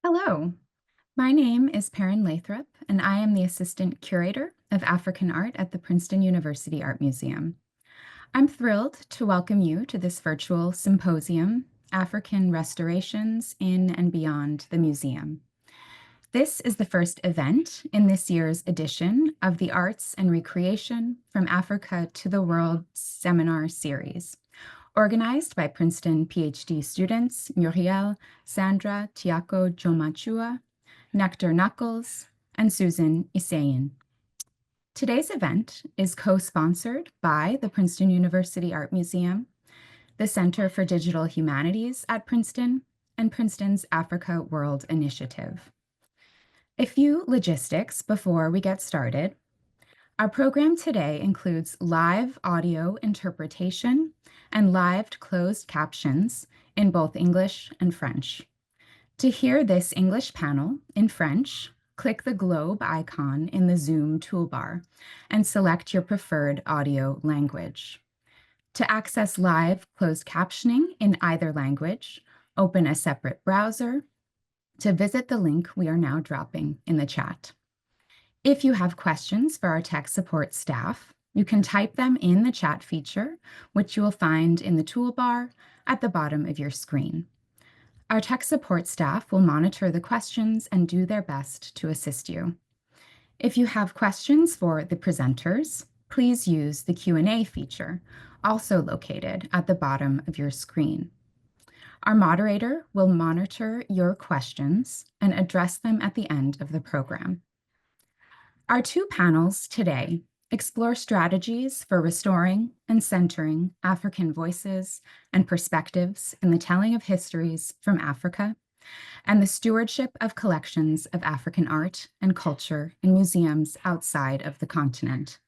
Hello, my name is Perrin Lathrop, and I am the Assistant Curator of African Art at the Princeton University Art Museum. I'm thrilled to welcome you to this virtual symposium, African Restorations in and Beyond the Museum. This is the first event in this year's edition of the Arts and Recreation from Africa to the World Seminar Series, organized by Princeton PhD students Muriel, Sandra, Tiako Jomachua, Nectar Knuckles, and Susan Isayin. Today's event is co-sponsored by the Princeton University Art Museum, the Center for Digital Humanities at Princeton, and Princeton's Africa World Initiative. A few logistics before we get started. Our program today includes live audio interpretation and live closed captions in both English and French. To hear this English panel in French, click the globe icon in the Zoom toolbar and select your preferred audio language. To access live closed captioning in either language, open a separate browser to visit the link we are now dropping in the chat. If you have questions for our tech support staff, you can type them in the chat feature, which you will find in the toolbar at the bottom of your screen. Our tech support staff will monitor the questions and do their best to assist you. If you have questions for the presenters, please use the Q&A feature, also located at the bottom of your screen. Our moderator will monitor your questions and address them at the end of the program. Our two panels today explore strategies for restoring and centering African voices and perspectives in the telling of histories from Africa and the stewardship of collections of African art and culture in museums outside of the continent.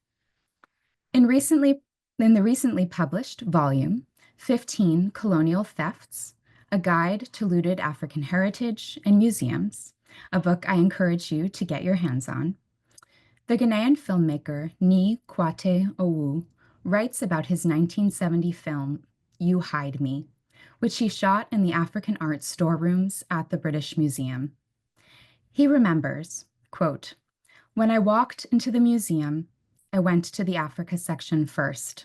In the recently published volume, 15 Colonial Thefts, A Guide to Looted African Heritage in Museums, a book I encourage you to get your hands on, the Ghanaian filmmaker Ni Kwate Owu writes about his 1970 film, You Hide Me, which he shot in the African art storerooms at the British Museum. He remembers, quote, "When I walked into the museum, I went to the Africa section first.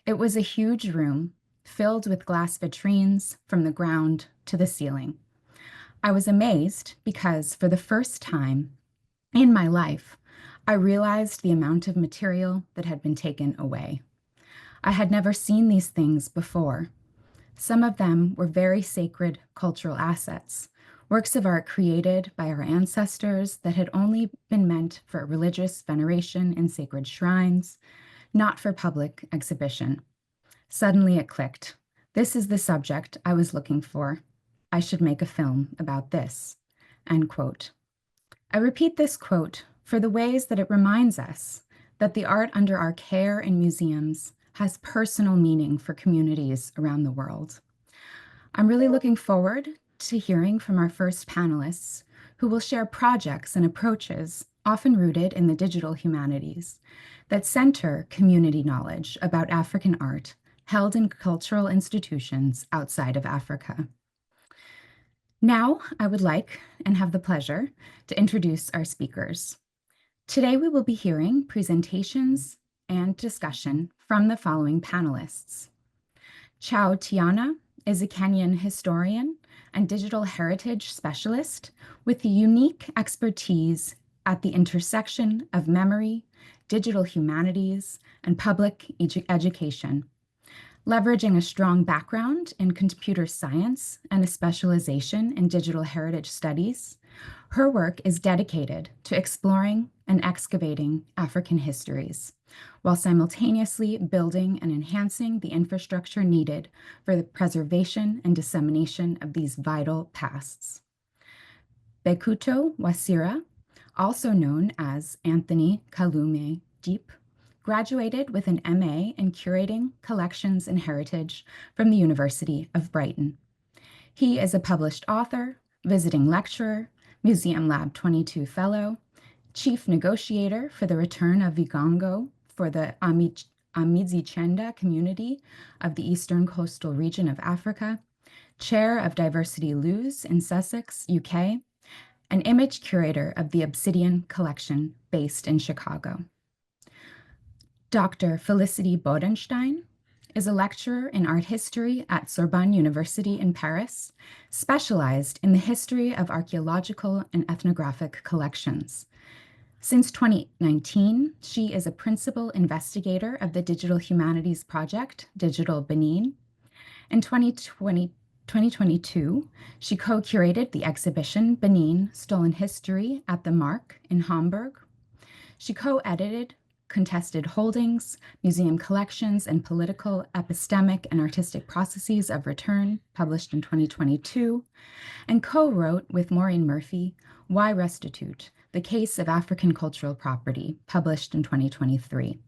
It was a huge room filled with glass vitrines from the ground to the ceiling. I was amazed because for the first time in my life, I realized the amount of material that had been taken away. I had never seen these things before. Some of them were very sacred cultural assets, works of art created by our ancestors that had only been meant for religious veneration in sacred shrines, not for public exhibition. Suddenly it clicked. This is the subject I was looking for. I should make a film about this." End quote. I repeat this quote for the ways that it reminds us that the art under our care in museums has personal meaning for communities around the world. I'm really looking forward to hearing from our first panelists who will share projects and approaches, often rooted in the digital humanities, that center community knowledge about African art held in cultural institutions outside of Africa. Now, I would like and have the pleasure to introduce our speakers. Today, we will be hearing presentations and discussion from the following panelists. Chao Tiana is a Kenyan historian and digital heritage specialist with the unique expertise at the intersection of memory, digital humanities, and public education. Leveraging a strong background in computer science and a specialization in digital heritage studies, her work is dedicated to exploring and excavating African histories, while simultaneously building and enhancing the infrastructure needed for the preservation and dissemination of these vital pasts. Bekuto Wasira, also known as Anthony Kalume Deep, graduated with an MA in Curating, Collections, and Heritage from the University of Brighton. He is a published author, visiting lecturer, Museum Lab 22 Fellow, Chief Negotiator for the Return of Vigango for the Amidzicenda community of the Eastern Coastal Region of Africa, Chair of Diversity Luz in Sussex, UK, an image curator of the Obsidian Collection based in Chicago. Dr. Felicity Bodenstein is a lecturer in art history at Sorbonne University in Paris, specialized in the history of archaeological and ethnographic collections. Since 2019, she is a principal investigator of the Digital Humanities project, Digital Benin. In 2022, she co-curated the exhibition Benin, Stolen History at the Mark in Hamburg. She co-edited Contested Holdings, Museum Collections and Political, Epistemic, and Artistic Processes of Return, published in 2022, and co-wrote with Maureen Murphy, Why Restitute? The Case of African Cultural Property, published in 2023.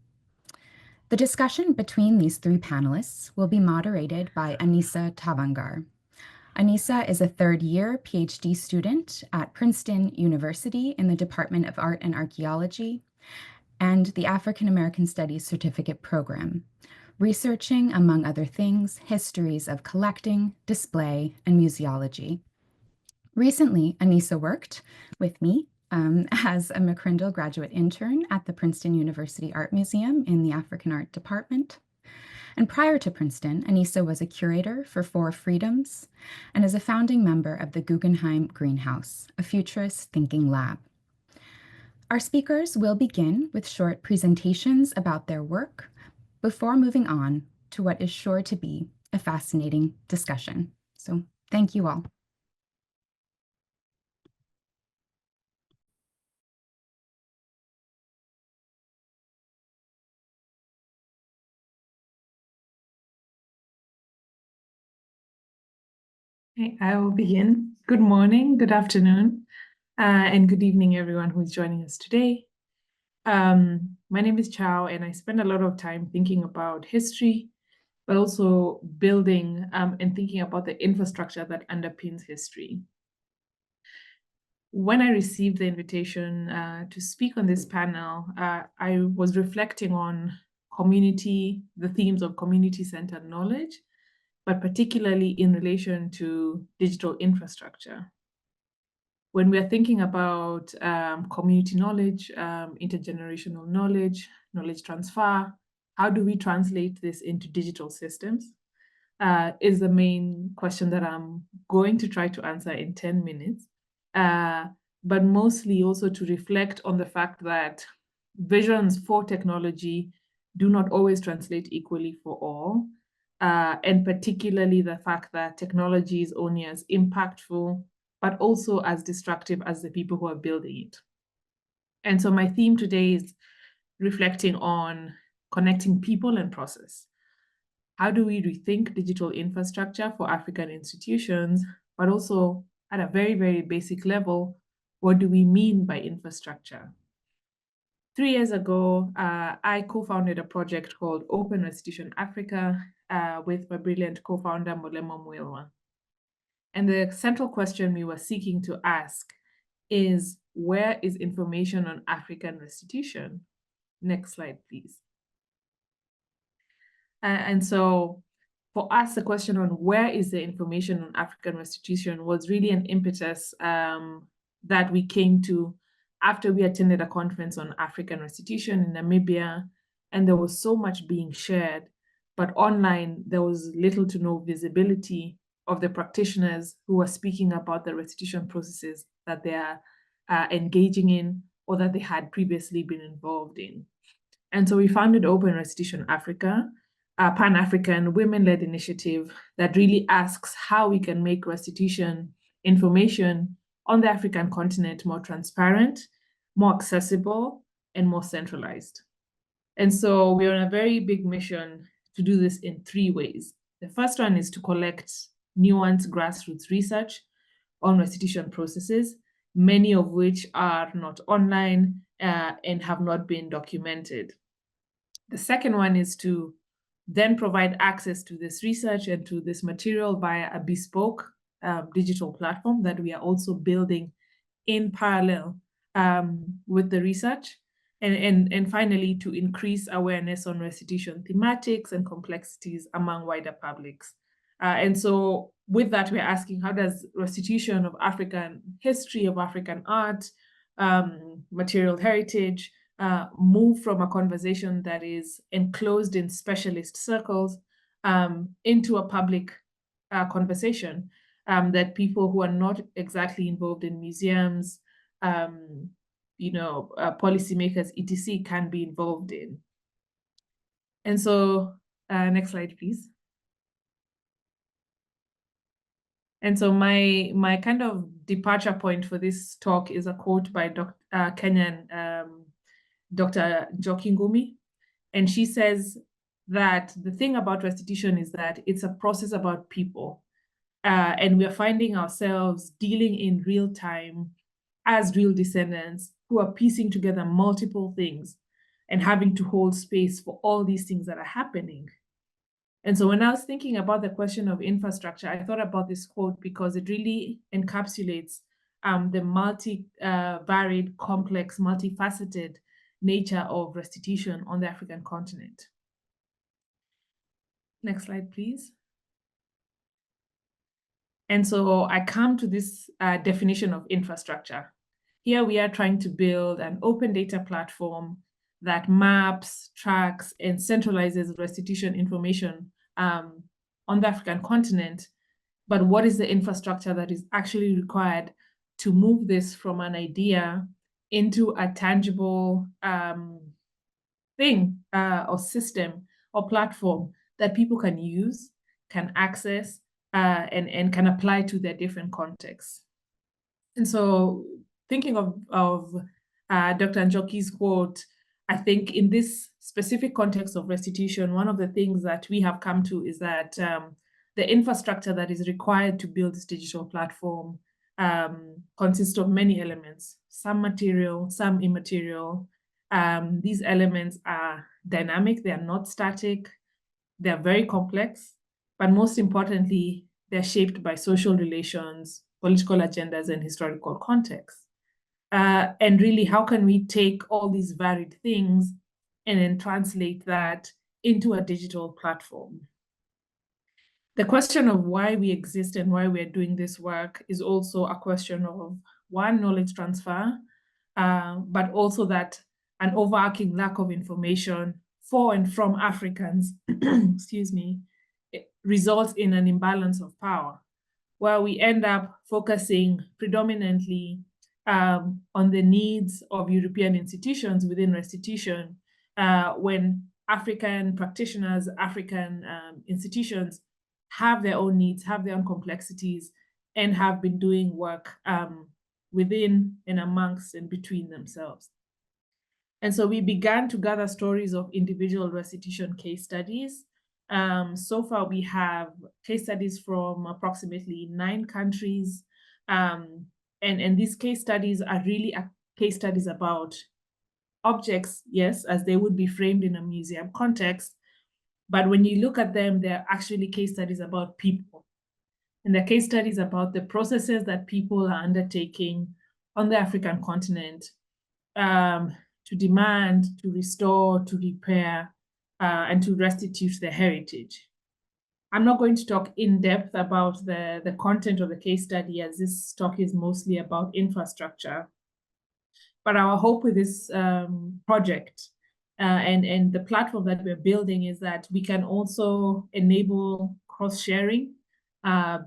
The discussion between these three panelists will be moderated by Anissa Tabangar. Anissa is a third-year PhD student at Princeton University in the Department of Art and Archaeology and the African American Studies Certificate Program, researching, among other things, histories of collecting, display, and museology. Recently, Anissa worked with me as a McCrindle graduate intern at the Princeton University Art Museum in the African Art Department. And prior to Princeton, Anissa was a curator for Four Freedoms and is a founding member of the Guggenheim Greenhouse, a futurist thinking lab. Our speakers will begin with short presentations about their work before moving on to what is sure to be a fascinating discussion. So thank you all. Okay, I will begin. Good morning, good afternoon, and good evening, everyone who is joining us today. My name is Chao, and I spend a lot of time thinking about history, but also building and thinking about the infrastructure that underpins history. When I received the invitation to speak on this panel, I was reflecting on community, the themes of community-centered knowledge, but particularly in relation to digital infrastructure. When we are thinking about community knowledge, intergenerational knowledge, knowledge transfer, how do we translate this into digital systems? Is the main question that I'm going to try to answer in 10 minutes, but mostly also to reflect on the fact that visions for technology do not always translate equally for all, and particularly the fact that technology is only as impactful, but also as destructive as the people who are building it. And so my theme today is reflecting on connecting people and process. How do we rethink digital infrastructure for African institutions, but also at a very, very basic level, what do we mean by infrastructure? 3 years ago, I co-founded a project called Open Restitution Africa with my brilliant co-founder, Molemo Mwilwa. And the central question we were seeking to ask is, where is information on African restitution? Next slide, please. And so for us, the question on where is the information on African restitution was really an impetus that we came to after we attended a conference on African restitution in Namibia, and there was so much being shared, but online there was little to no visibility of the practitioners who are speaking about the restitution processes that they are engaging in or that they had previously been involved in. And so we founded Open Restitution Africa, a Pan-African women-led initiative that really asks how we can make restitution information on the African continent more transparent, more accessible, and more centralized. And so we're on a very big mission to do this in 3 ways. The first one is to collect nuanced grassroots research on restitution processes, many of which are not online and have not been documented. The second one is to then provide access to this research and to this material via a bespoke digital platform that we are also building in parallel with the research. And finally, to increase awareness on restitution thematics and complexities among wider publics. And so with that, we're asking, how does restitution of African history, of African art, material heritage, move from a conversation that is enclosed in specialist circles into a public conversation that people who are not exactly involved in museums, policymakers, etc., can be involved in. And so, next slide, please. And so my kind of departure point for this talk is a quote by Kenyan Dr. Njoki Ngumi. And she says that the thing about restitution is that it's a process about people. And we're finding ourselves dealing in real time as real descendants who are piecing together multiple things and having to hold space for all these things that are happening. And so when I was thinking about the question of infrastructure, I thought about this quote because it really encapsulates the varied, complex, multifaceted nature of restitution on the African continent. Next slide, please. And so I come to this definition of infrastructure. Here we are trying to build an open data platform that maps, tracks, and centralizes restitution information on the African continent. But what is the infrastructure that is actually required to move this from an idea into a tangible thing or system or platform that people can use, can access, and can apply to their different contexts? And so thinking of Dr. Njoki's quote, I think in this specific context of restitution, one of the things that we have come to is that the infrastructure that is required to build this digital platform consists of many elements, some material, some immaterial. These elements are dynamic, they are not static, they're very complex, but most importantly, they're shaped by social relations, political agendas, and historical context. And really, how can we take all these varied things and then translate that into a digital platform? The question of why we exist and why we're doing this work is also a question of, one, knowledge transfer, but also that an overarching lack of information for and from Africans, excuse me, results in an imbalance of power, where we end up focusing predominantly on the needs of European institutions within restitution, when African practitioners, African institutions have their own needs, have their own complexities, and have been doing work within and amongst and between themselves. And so we began to gather stories of individual restitution case studies. So far, we have case studies from approximately 9 countries. And these case studies are really case studies about objects, yes, as they would be framed in a museum context. But when you look at them, they're actually case studies about people. And they're case studies about the processes that people are undertaking on the African continent to demand, to restore, to repair, and to restitute their heritage. I'm not going to talk in depth about the content of the case study, as this talk is mostly about infrastructure. But our hope with this project and the platform that we're building is that we can also enable cross-sharing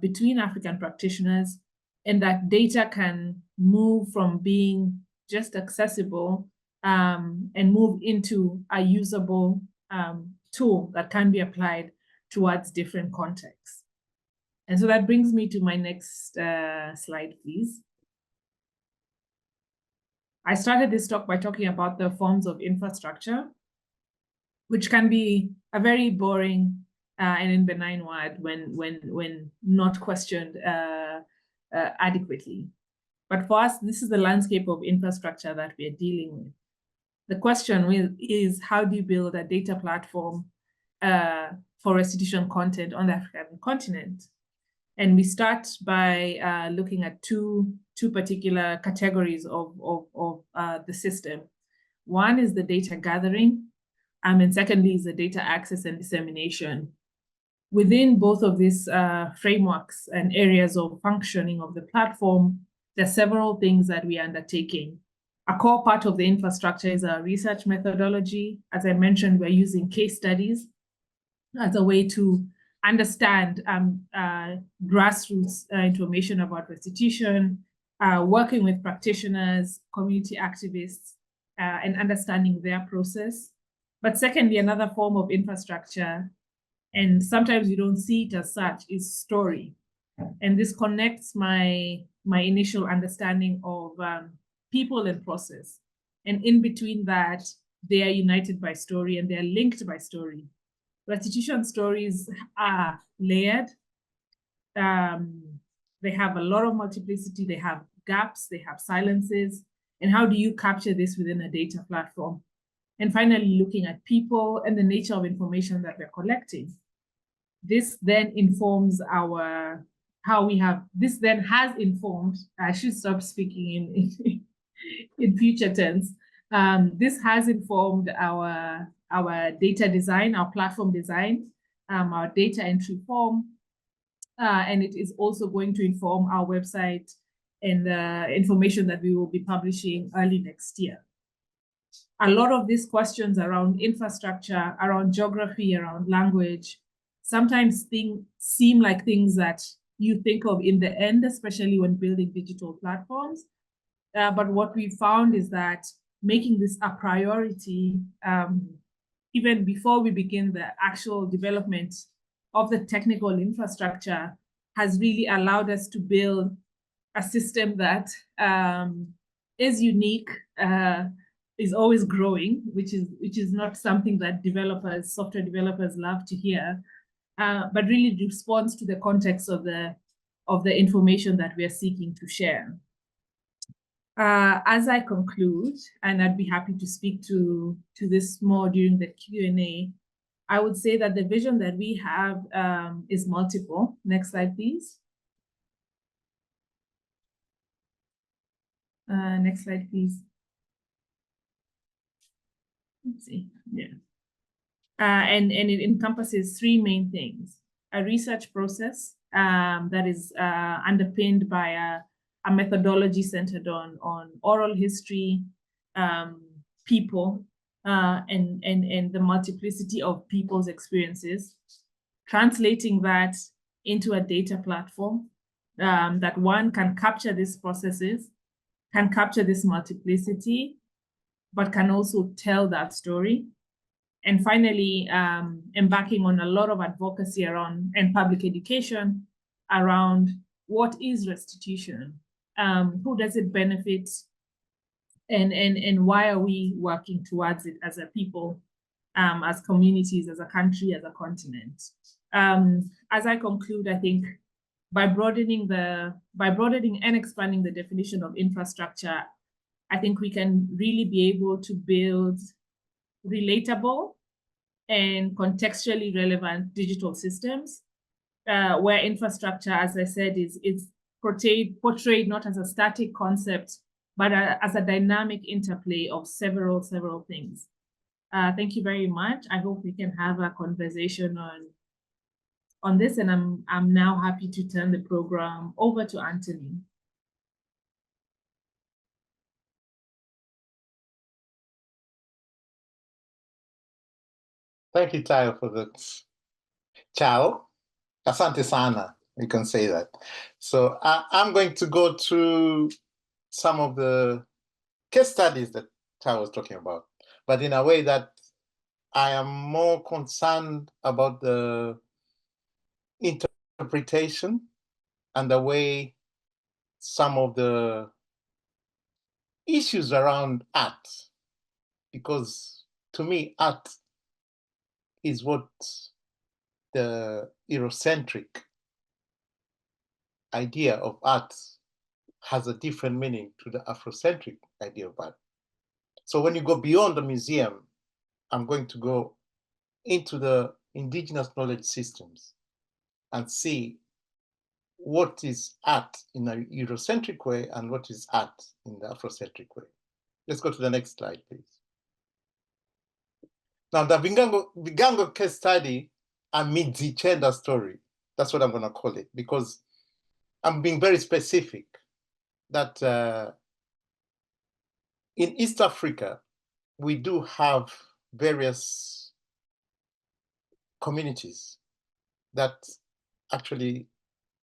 between African practitioners, and that data can move from being just accessible and move into a usable tool that can be applied towards different contexts. And so that brings me to my next slide, please. I started this talk by talking about the forms of infrastructure, which can be a very boring and benign word when not questioned adequately. But for us, this is the landscape of infrastructure that we are dealing with. The question is, how do you build a data platform for restitution content on the African continent? And we start by looking at two particular categories of the system. One is the data gathering, and secondly is the data access and dissemination. within both of these frameworks and areas of functioning of the platform, there are several things that we are undertaking. A core part of the infrastructure is our research methodology. As I mentioned, we're using case studies as a way to understand grassroots information about restitution, working with practitioners, community activists, and understanding their process. But secondly, another form of infrastructure, and sometimes you don't see it as such, is story. And this connects my initial understanding of people and process. And in between that, they are united by story and they are linked by story. Restitution stories are layered. They have a lot of multiplicity, they have gaps, they have silences. And how do you capture this within a data platform? And finally, looking at people and the nature of information that we're collecting. This then informs our, this then has informed, I should stop speaking in future tense. This has informed our data design, our platform design, our data entry form, and it is also going to inform our website and the information that we will be publishing early next year. A lot of these questions around infrastructure, around geography, around language, sometimes seem like things that you think of in the end, especially when building digital platforms. But what we found is that making this a priority, even before we begin the actual development of the technical infrastructure, has really allowed us to build a system that is unique, is always growing, which is not something that software developers love to hear, but really responds to the context of the information that we are seeking to share. As I conclude, and I'd be happy to speak to this more during the Q&A, I would say that the vision that we have is multiple. Next slide, please. Next slide, please. Let's see, yeah. And it encompasses three main things: a research process that is underpinned by a methodology centered on oral history, people, and the multiplicity of people's experiences, translating that into a data platform that one can capture these processes, can capture this multiplicity, but can also tell that story. And finally, embarking on a lot of advocacy around and public education around what is restitution, who does it benefit, and why are we working towards it as a people, as communities, as a country, as a continent. As I conclude, I think by broadening and expanding the definition of infrastructure, I think we can really be able to build relatable and contextually relevant digital systems, where infrastructure, as I said, is portrayed not as a static concept, but as a dynamic interplay of several things. Thank you very much. I hope we can have a conversation on this, and I'm now happy to turn the program over to Anthony. Thank you, Tayo, for that. Ciao. Asante sana. You can say that. So I'm going to go through some of the case studies that Tayo was talking about, but in a way that I am more concerned about the interpretation and the way some of the issues around art, because to me, art is what the Eurocentric idea of art has a different meaning to the Afrocentric idea of art. So when you go beyond the museum, I'm going to go into the indigenous knowledge systems and see what is art in a Eurocentric way and what is art in the Afrocentric way. Let's go to the next slide, please. Now, the Vigango case study, a mid-gender story. That's what I'm going to call it, because I'm being very specific that in East Africa, we do have various communities that actually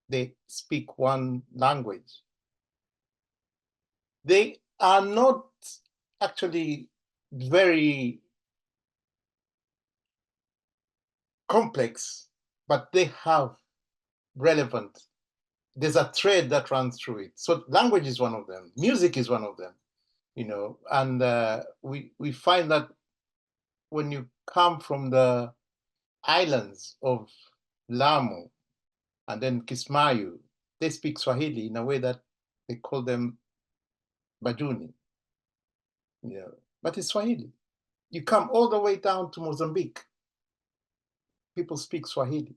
they speak one language. They are not actually very complex, but they have relevant. There's a thread that runs through it. So language is one of them. Music is one of them, you know, and we find that when you come from the islands of Lamu and then Kismayu, they speak Swahili in a way that they call them Bajuni, you know, but it's Swahili. You come all the way down to Mozambique, people speak Swahili.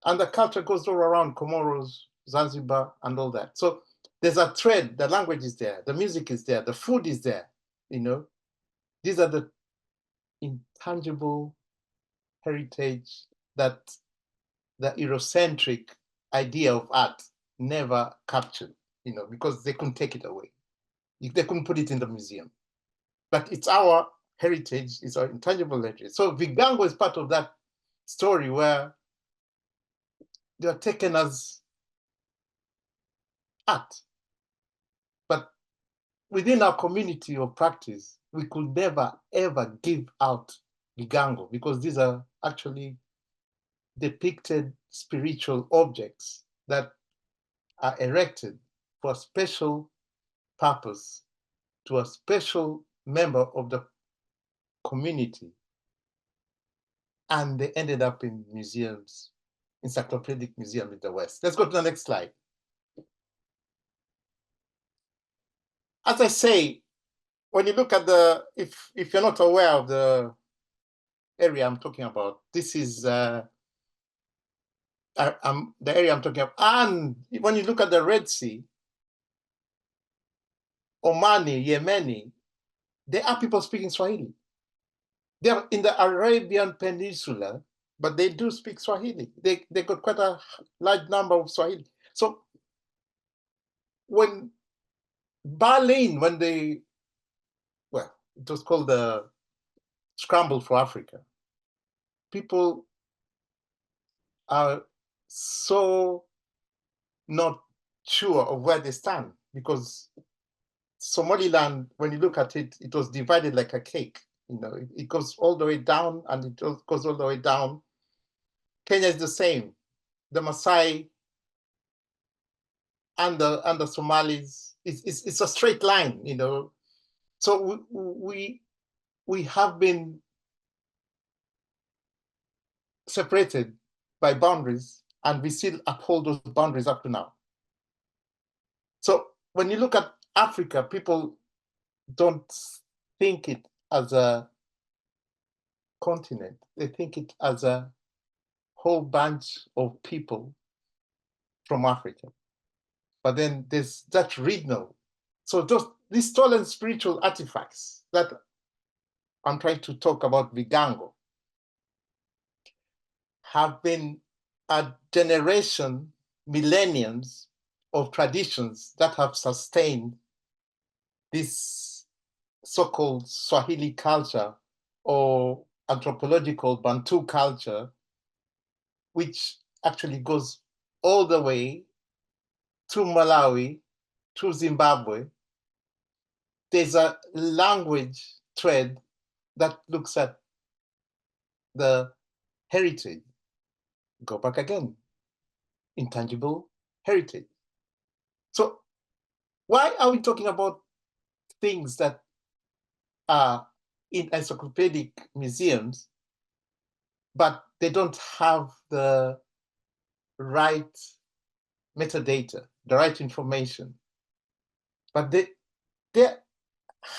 And the culture goes all around Comoros, Zanzibar, and all that. So there's a thread, the language is there, the music is there, the food is there, you know. These are the intangible heritage that the Eurocentric idea of art never captured, you know, because they couldn't take it away. They couldn't put it in the museum. But it's our heritage, it's our intangible heritage. So Vigango is part of that story where they are taken as art. But within our community of practice, we could never, ever give out Vigango because these are actually depicted spiritual objects that are erected for a special purpose to a special member of the community. And they ended up in museums, encyclopedic museums in the West. Let's go to the next slide. As I say, when you look at the, if you're not aware of the area I'm talking about, this is the area I'm talking about. And when you look at the Red Sea, Omani, Yemeni, there are people speaking Swahili. They're in the Arabian Peninsula, but they do speak Swahili. They got quite a large number of Swahili. So when Berlin, when they, well, it was called the Scramble for Africa, people are so not sure of where they stand because Somaliland, when you look at it, it was divided like a cake. You know, it goes all the way down and it goes all the way down. Kenya is the same. The Maasai and the Somalis, it's a straight line, you know. So we have been separated by boundaries and we still uphold those boundaries up to now. So when you look at Africa, people don't think it as a continent. They think it as a whole bunch of people from Africa. But then there's that regional. So just these stolen spiritual artifacts that I'm trying to talk about Vigango have been a generation, millenniums of traditions that have sustained this so-called Swahili culture or anthropological Bantu culture, which actually goes all the way to Malawi, to Zimbabwe. There's a language thread that looks at the heritage. Go back again, intangible heritage. So why are we talking about things that are in encyclopedic museums, but they don't have the right metadata, the right information? But they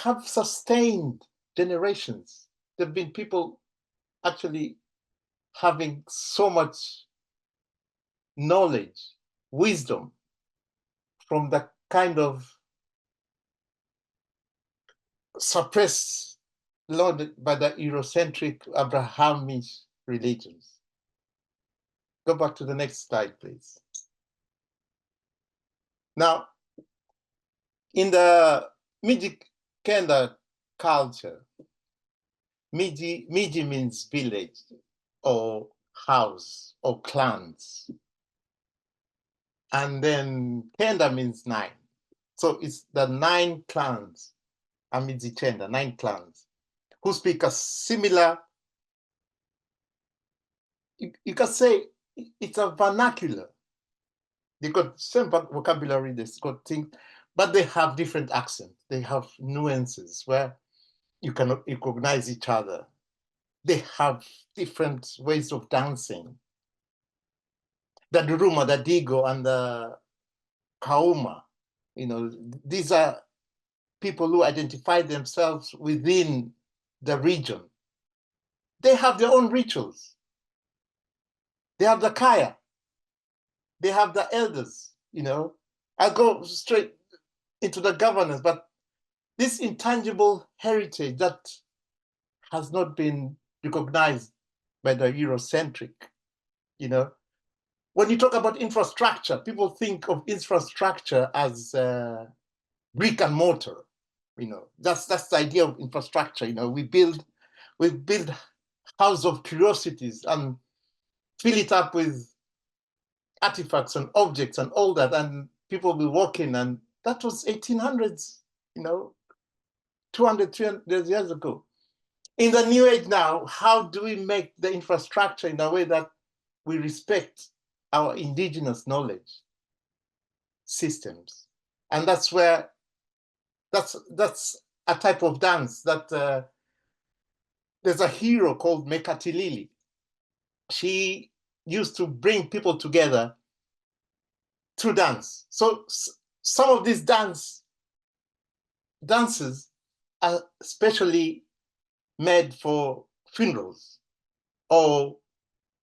have sustained generations. There have been people actually having so much knowledge, wisdom from the kind of suppressed by the Eurocentric Abrahamic religions. Go back to the next slide, please. Now, in the Mijikenda culture, Miji means village or house or clans. And then Kenda means 9. So it's the 9 clans, Amiji Chenda, 9 clans, who speak a similar, you can say it's a vernacular. They got same vocabulary, they've got things, but they have different accents. They have nuances where you cannot recognize each other. They have different ways of dancing. The Duruma, the Digo, and the Kauma, these are people who identify themselves within the region. They have their own rituals. They have the kaya. They have the elders, I'll go straight into the governance, but this intangible heritage that has not been recognized by the Eurocentric, When you talk about infrastructure, people think of infrastructure as brick and mortar, That's the idea of infrastructure. We build house of curiosities and fill it up with artifacts and objects and all that, and people will walk in, and that was 1800s, 200, 300 years ago. In the new age now, how do we make the infrastructure in a way that we respect our indigenous knowledge systems? And that's where that's a type of dance that there's a hero called Mekatilili. She used to bring people together through dance. So some of these dances are specially made for funerals or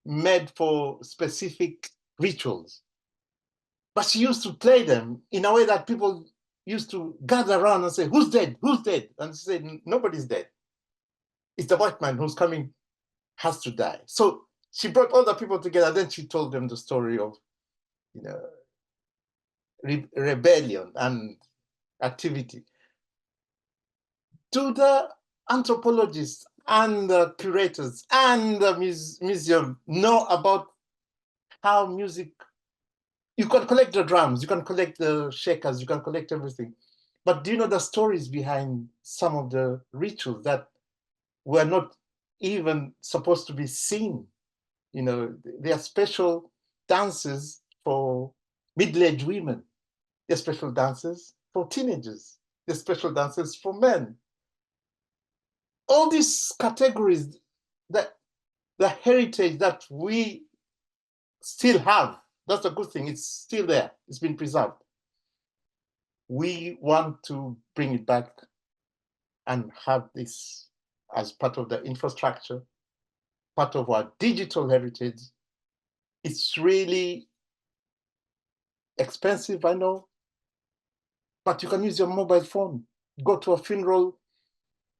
made for specific rituals. But she used to play them in a way that people used to gather around and say, who's dead? Who's dead? And she said, nobody's dead. It's the white man who's coming, has to die. So she brought all the people together. Then she told them the story of, rebellion and activity. Do the anthropologists and the curators and the museum know about how music, you can collect the drums, you can collect the shakers, you can collect everything. But do you know the stories behind some of the rituals that were not even supposed to be seen? There are special dances for middle-aged women. There are special dances for teenagers. There are special dances for men. All these categories, that the heritage that we still have, that's a good thing. It's still there. It's been preserved. We want to bring it back and have this as part of the infrastructure, part of our digital heritage. It's really expensive, I know, but you can use your mobile phone. Go to a funeral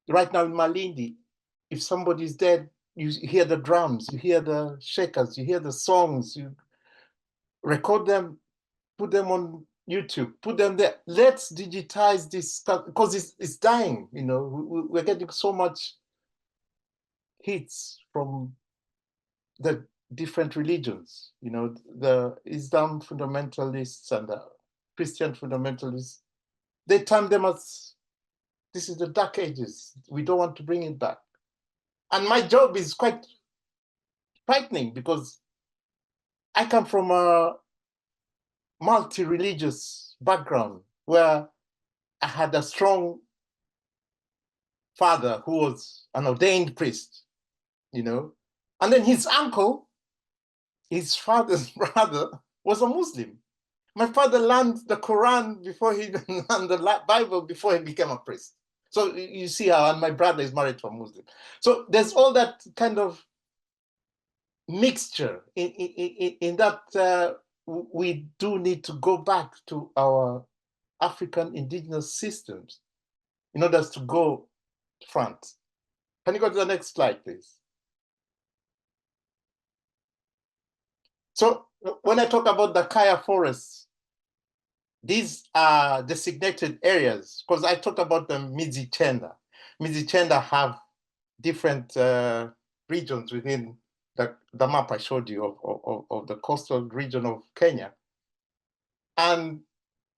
right now in Malindi. If somebody's dead, you hear the drums, you hear the shakers, you hear the songs, you record them, put them on YouTube, put them there. Let's digitize this because it's dying. We're getting so much hits from the different religions. The Islam fundamentalists and the Christian fundamentalists, they term them as, this is the dark ages. We don't want to bring it back. And my job is quite frightening because I come from a multi-religious background where I had a strong father who was an ordained priest, and then his uncle, his father's brother, was a Muslim. My father learned the Quran before he learned the Bible before he became a priest. So you see how, and my brother is married to a Muslim. So there's all that kind of mixture in that we do need to go back to our African indigenous systems in order to go front. Can you go to the next slide, please? So when I talk about the Kaya forests, these are designated areas, because I talked about the Midzichenda. Midzichenda have different regions within the map I showed you of the coastal region of Kenya. And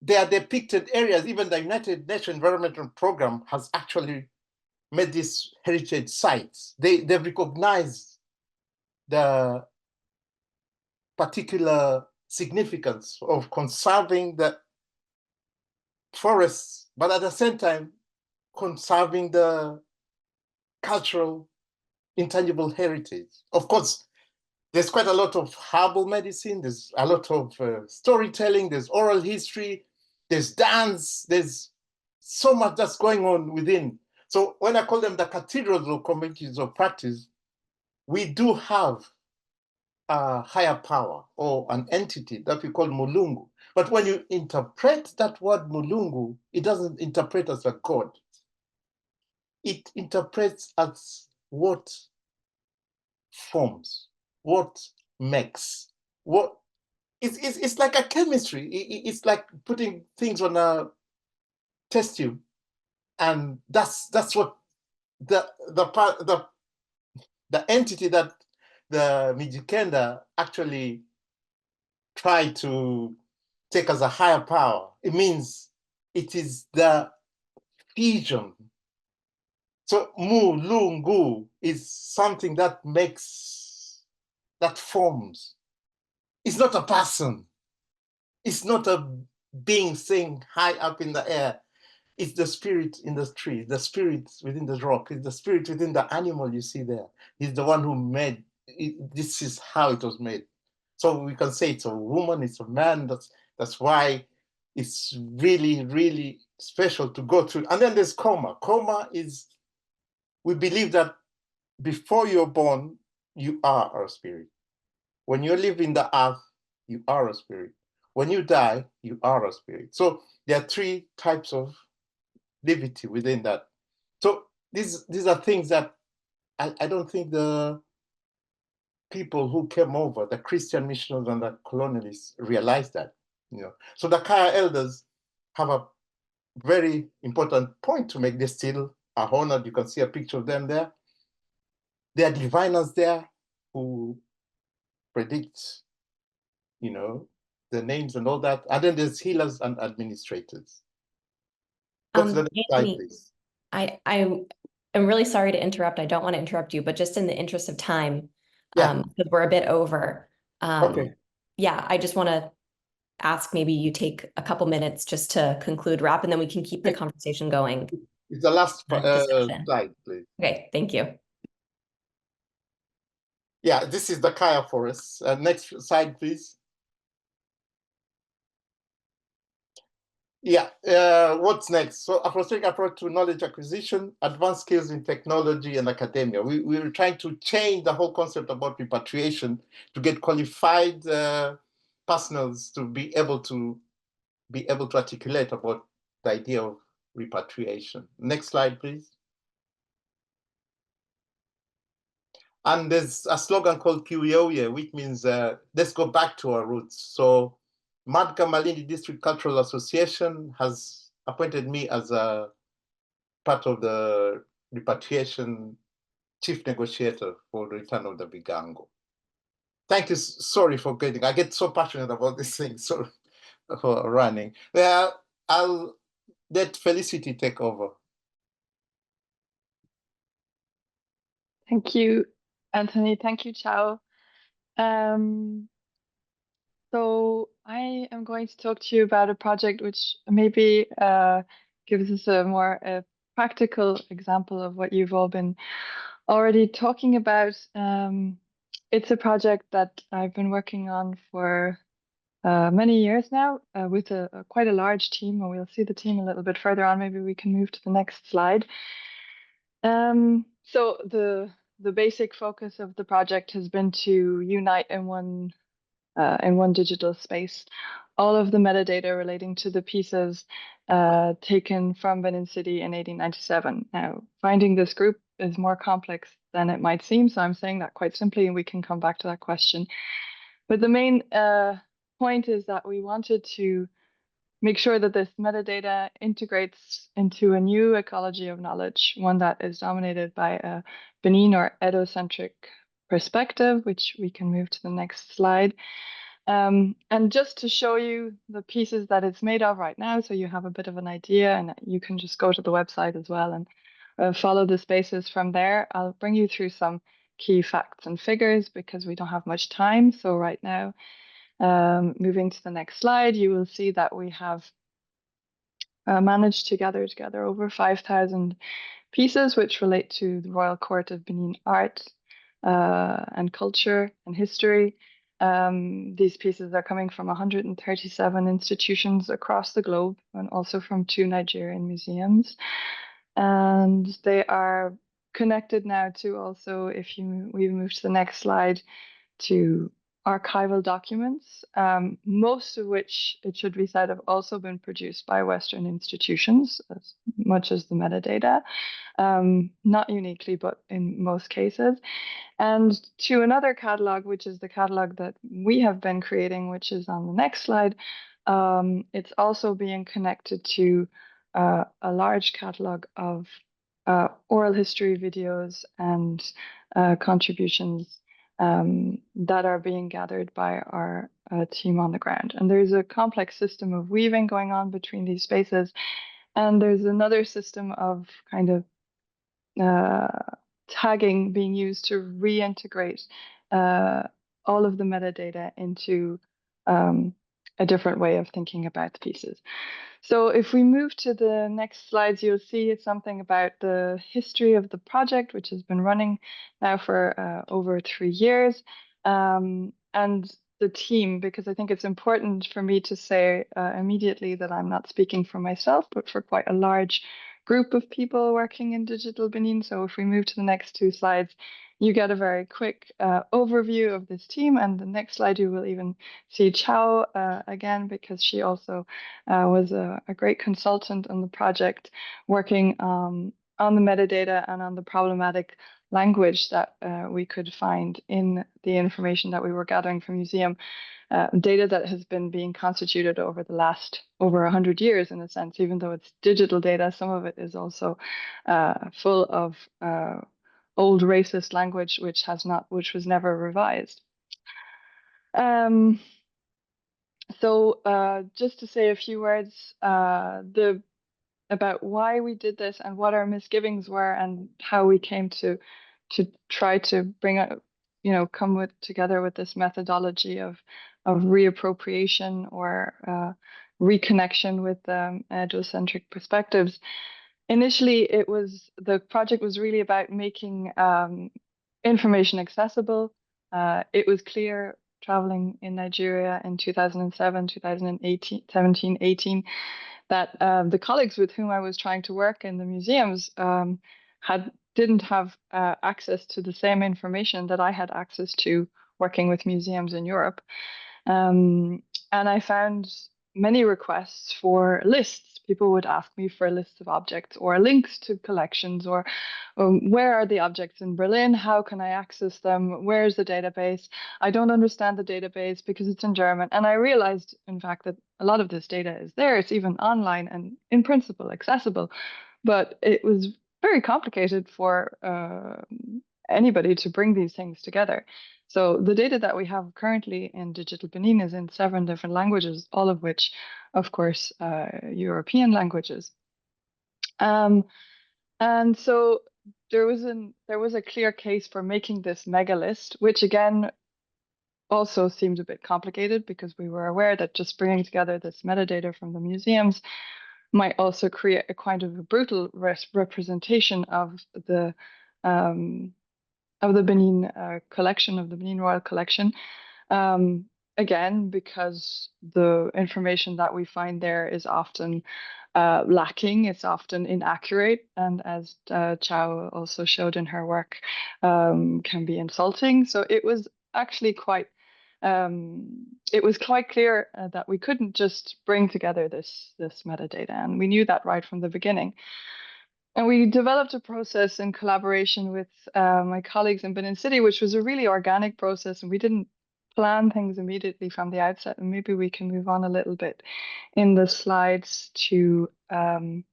they are depicted areas. Even the United Nations Environmental Program has actually made these heritage sites. They've recognized the particular significance of conserving the forests, but at the same time, conserving the cultural intangible heritage. Of course, there's quite a lot of herbal medicine, there's a lot of storytelling, there's oral history, there's dance, there's so much that's going on within. So when I call them the cathedrals of communities of practice, we do have a higher power or an entity that we call Mulungu. But when you interpret that word Mulungu, it doesn't interpret as a god. It interprets as what forms, what makes, what it's like a chemistry. It's like putting things on a test tube, and that's what the entity that the Mijikenda actually try to take as a higher power. It means it is the fusion. So Mulungu is something that makes, that forms. It's not a person. It's not a being saying high up in the air. It's the spirit in the tree, the spirit within the rock, it's the spirit within the animal you see there. He's the one who made it. This is how it was made. So we can say it's a woman, it's a man. That's why it's really, really special to go through. And then there's coma. Coma is, we believe that before you're born, you are a spirit. When you live in the earth, you are a spirit. When you die, you are a spirit. So there are three types of liberty within that. So these are things that I don't think the people who came over, the Christian missionaries and the colonialists, realized that. So the Kaya elders have a very important point to make. They still are honored. You can see a picture of them there. There are diviners there who predict, the names and all that. And then there's healers and administrators. Go to the next slide, Anthony, please. I am really sorry to interrupt. I don't want to interrupt you, but just in the interest of time, Yeah. because we're a bit over. Okay. Yeah, I just want to ask maybe you take a couple minutes just to conclude, wrap, and then we can keep the conversation going. It's the last Discussion. slide, please. Okay, thank you. Yeah, this is the Kaya forest. Next slide, please. Yeah, what's next? So Afrocentric approach to knowledge acquisition, advanced skills in technology and academia. We're trying to change the whole concept about repatriation to get qualified personnels to be able to articulate about the idea of repatriation. Next slide, please. And there's a slogan called Kiwioye, which means let's go back to our roots. So Madka Malindi District Cultural Association has appointed me as a part of the repatriation chief negotiator for the return of the Bigango. Thank you. Sorry for I get so passionate about this thing. So for running. Well, I'll let Felicity take over. Thank you, Anthony. Thank you, Chao. So I am going to talk to you about a project which maybe gives us a more practical example of what you've all been already talking about. It's a project that I've been working on for many years now with quite a large team, and we'll see the team a little bit further on. Maybe we can move to the next slide. So the basic focus of the project has been to unite in one digital space all of the metadata relating to the pieces taken from Benin City in 1897. Now, finding this group is more complex than it might seem, so I'm saying that quite simply, and we can come back to that question. But the main point is that we wanted to make sure that this metadata integrates into a new ecology of knowledge, one that is dominated by a Benin or Edo-centric perspective, which we can move to the next slide. And just to show you the pieces that it's made of right now, so you have a bit of an idea, and you can just go to the website as well and follow the spaces from there. I'll bring you through some key facts and figures because we don't have much time. So right now, moving to the next slide, you will see that we have managed to gather together over 5,000 pieces which relate to the Royal Court of Benin art and culture and history. These pieces are coming from 137 institutions across the globe and also from 2 Nigerian museums. And they are connected now to also, if we move to the next slide, to archival documents, most of which, it should be said, have also been produced by Western institutions, as much as the metadata, not uniquely, but in most cases. And to another catalog, which is the catalog that we have been creating, which is on the next slide, it's also being connected to a large catalog of oral history videos and contributions that are being gathered by our team on the ground. And there's a complex system of weaving going on between these spaces. And there's another system of kind of tagging being used to reintegrate all of the metadata into a different way of thinking about the pieces. So if we move to the next slides, you'll see something about the history of the project, which has been running now for over 3 years, and the team, because I think it's important for me to say immediately that I'm not speaking for myself, but for quite a large group of people working in Digital Benin. So if we move to the next 2 slides, you get a very quick overview of this team. And the next slide, you will even see Chao again, because she also was a great consultant on the project, working on the metadata and on the problematic language that we could find in the information that we were gathering from museum. Data that has been being constituted over the last over 100 years, in a sense, even though it's digital data, some of it is also full of old racist language, which was never revised. So just to say a few words about why we did this and what our misgivings were and how we came to try to bring out, come together with this methodology of reappropriation or reconnection with Edo-centric perspectives. Initially, the project was really about making information accessible. It was clear traveling in Nigeria in 2007, 2018, 17, 18, that the colleagues with whom I was trying to work in the museums didn't have access to the same information that I had access to working with museums in Europe. And I found many requests for lists. People would ask me for lists of objects or links to collections, or where are the objects in Berlin? How can I access them? Where's the database? I don't understand the database because it's in German. And I realized, in fact, that a lot of this data is there. It's even online and in principle accessible, but it was very complicated for anybody to bring these things together. So the data that we have currently in Digital Benin is in 7 different languages, all of which, of course, European languages. And so there was a clear case for making this mega list, which again also seemed a bit complicated because we were aware that just bringing together this metadata from the museums might also create a kind of a brutal representation of the Benin collection, of the Benin Royal Collection. Again, because the information that we find there is often lacking, it's often inaccurate, and as Chao also showed in her work, can be insulting. So it was actually quite clear that we couldn't just bring together this metadata, and we knew that right from the beginning. And we developed a process in collaboration with my colleagues in Benin City, which was a really organic process, and we didn't plan things immediately from the outset, and maybe we can move on a little bit in the slides to the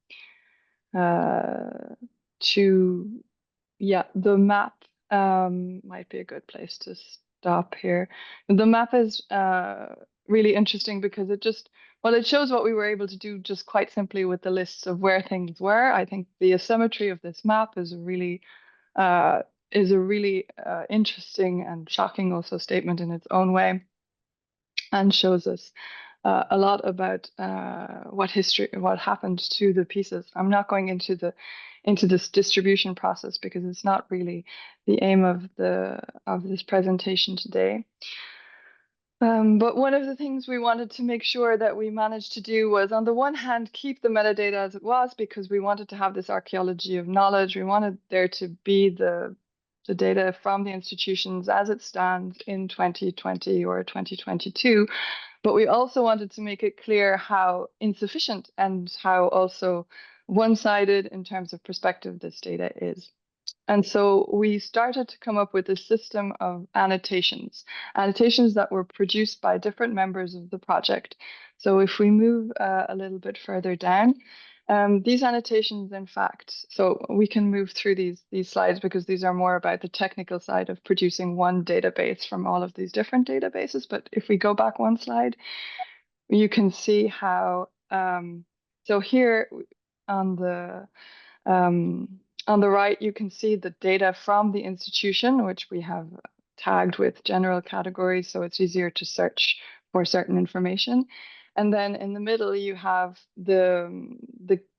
map might be a good place to stop here. The map is really interesting because it shows what we were able to do just quite simply with the lists of where things were. I think the asymmetry of this map is a really interesting and shocking also statement in its own way, and shows us a lot about what happened to the pieces. I'm not going into this distribution process because it's not really the aim of this presentation today. But one of the things we wanted to make sure that we managed to do was, on the one hand, keep the metadata as it was, because we wanted to have this archaeology of knowledge. We wanted there to be the data from the institutions as it stands in 2020 or 2022. But we also wanted to make it clear how insufficient and how also one-sided in terms of perspective this data is. And so we started to come up with a system of annotations that were produced by different members of the project. So if we move a little bit further down, these annotations, in fact, so we can move through these slides because these are more about the technical side of producing one database from all of these different databases. But if we go back one slide, you can see how, so here on the right, you can see the data from the institution, which we have tagged with general categories, so it's easier to search for certain information. And then in the middle, you have the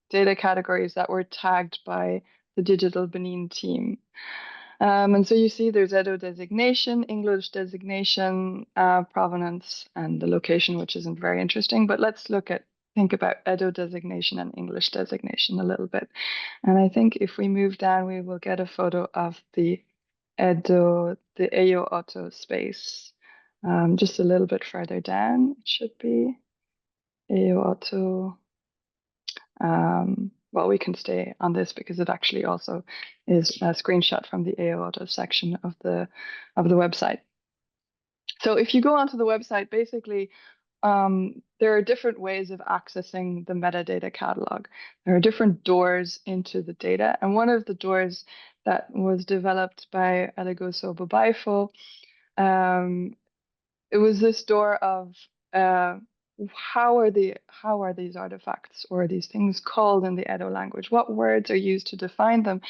data categories that were tagged by the Digital Benin team. And so you see there's Edo designation, English designation, provenance, and the location, which isn't very interesting. But let's think about Edo designation and English designation a little bit. And I think if we move down, we will get a photo of the Eyo Otto space. Just a little bit further down, it should be Eyo Otto. Well, we can stay on this because it actually also is a screenshot from the Eyo Otto section of the website. So if you go onto the website, basically, there are different ways of accessing the metadata catalog. There are different doors into the data. And one of the doors that was developed by Elegoso Bobaifo, it was this door of how are these artifacts or these things called in the Edo language? What words are used to define them?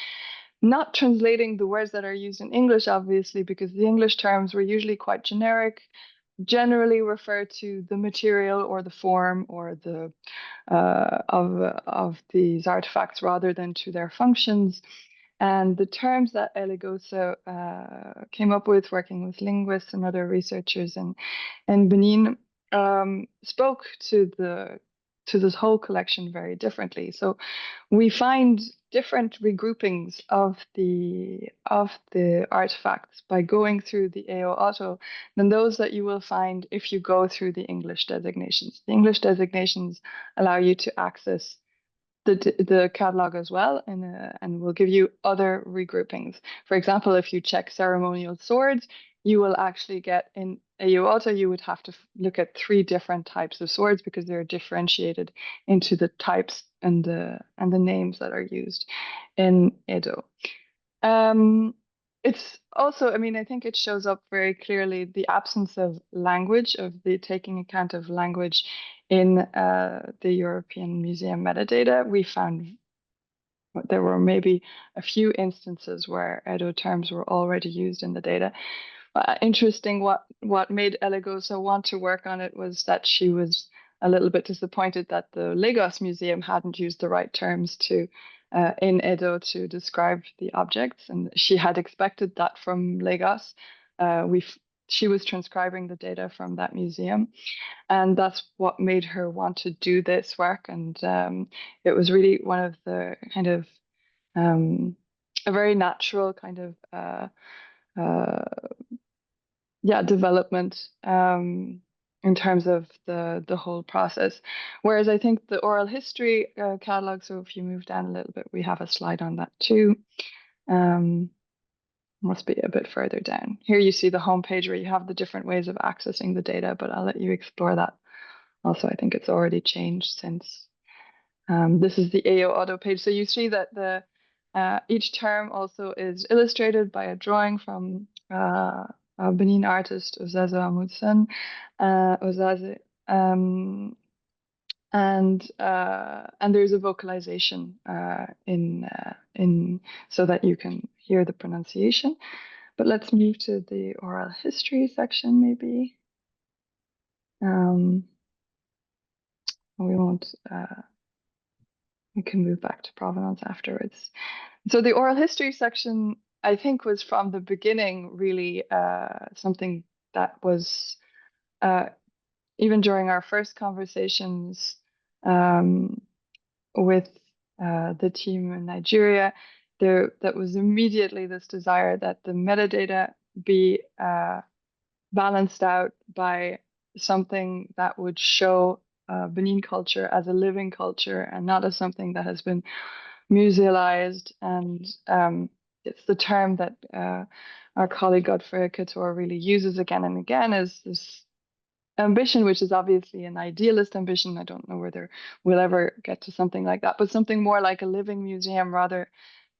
Not translating the words that are used in English, obviously, because the English terms were usually quite generic, generally refer to the material or the form or the of these artifacts rather than to their functions. And the terms that Elegoso came up with, working with linguists and other researchers in Benin, spoke to this whole collection very differently. So we find different regroupings of the artifacts by going through the Eyo Otto than those that you will find if you go through the English designations. The English designations allow you to access the catalog as well, and will give you other regroupings. For example, if you check ceremonial swords, you will actually get in Eyo Otto, you would have to look at 3 different types of swords because they're differentiated into the types and the names that are used in Edo. It's also, I mean, I think it shows up very clearly the absence of language, of the taking account of language in the European Museum metadata. We found there were maybe a few instances where Edo terms were already used in the data. Interesting, what made Elegoso want to work on it was that she was a little bit disappointed that the Lagos Museum hadn't used the right terms in Edo to describe the objects, and she had expected that from Lagos. She was transcribing the data from that museum, and that's what made her want to do this work. And it was really one of the kind of a very natural kind of development in terms of the whole process. Whereas I think the oral history catalog, so if you move down a little bit, we have a slide on that too. must be a bit further down. Here you see the home page where you have the different ways of accessing the data, but I'll let you explore that. Also, I think it's already changed since this is the AO auto page. So you see that the each term also is illustrated by a drawing from a Benin artist, Ozaze Amundsen, Ozaze, and there's a vocalization in so that you can hear the pronunciation. But let's move to the oral history section, maybe. We won't. We can move back to provenance afterwards. So the oral history section, I think, was from the beginning really something that was even during our first conversations with the team in Nigeria, that was immediately this desire that the metadata be balanced out by something that would show Benin culture as a living culture and not as something that has been musealized. And it's the term that our colleague Godfrey Couture really uses again and again, is this ambition, which is obviously an idealist ambition. I don't know whether we'll ever get to something like that, but something more like a living museum rather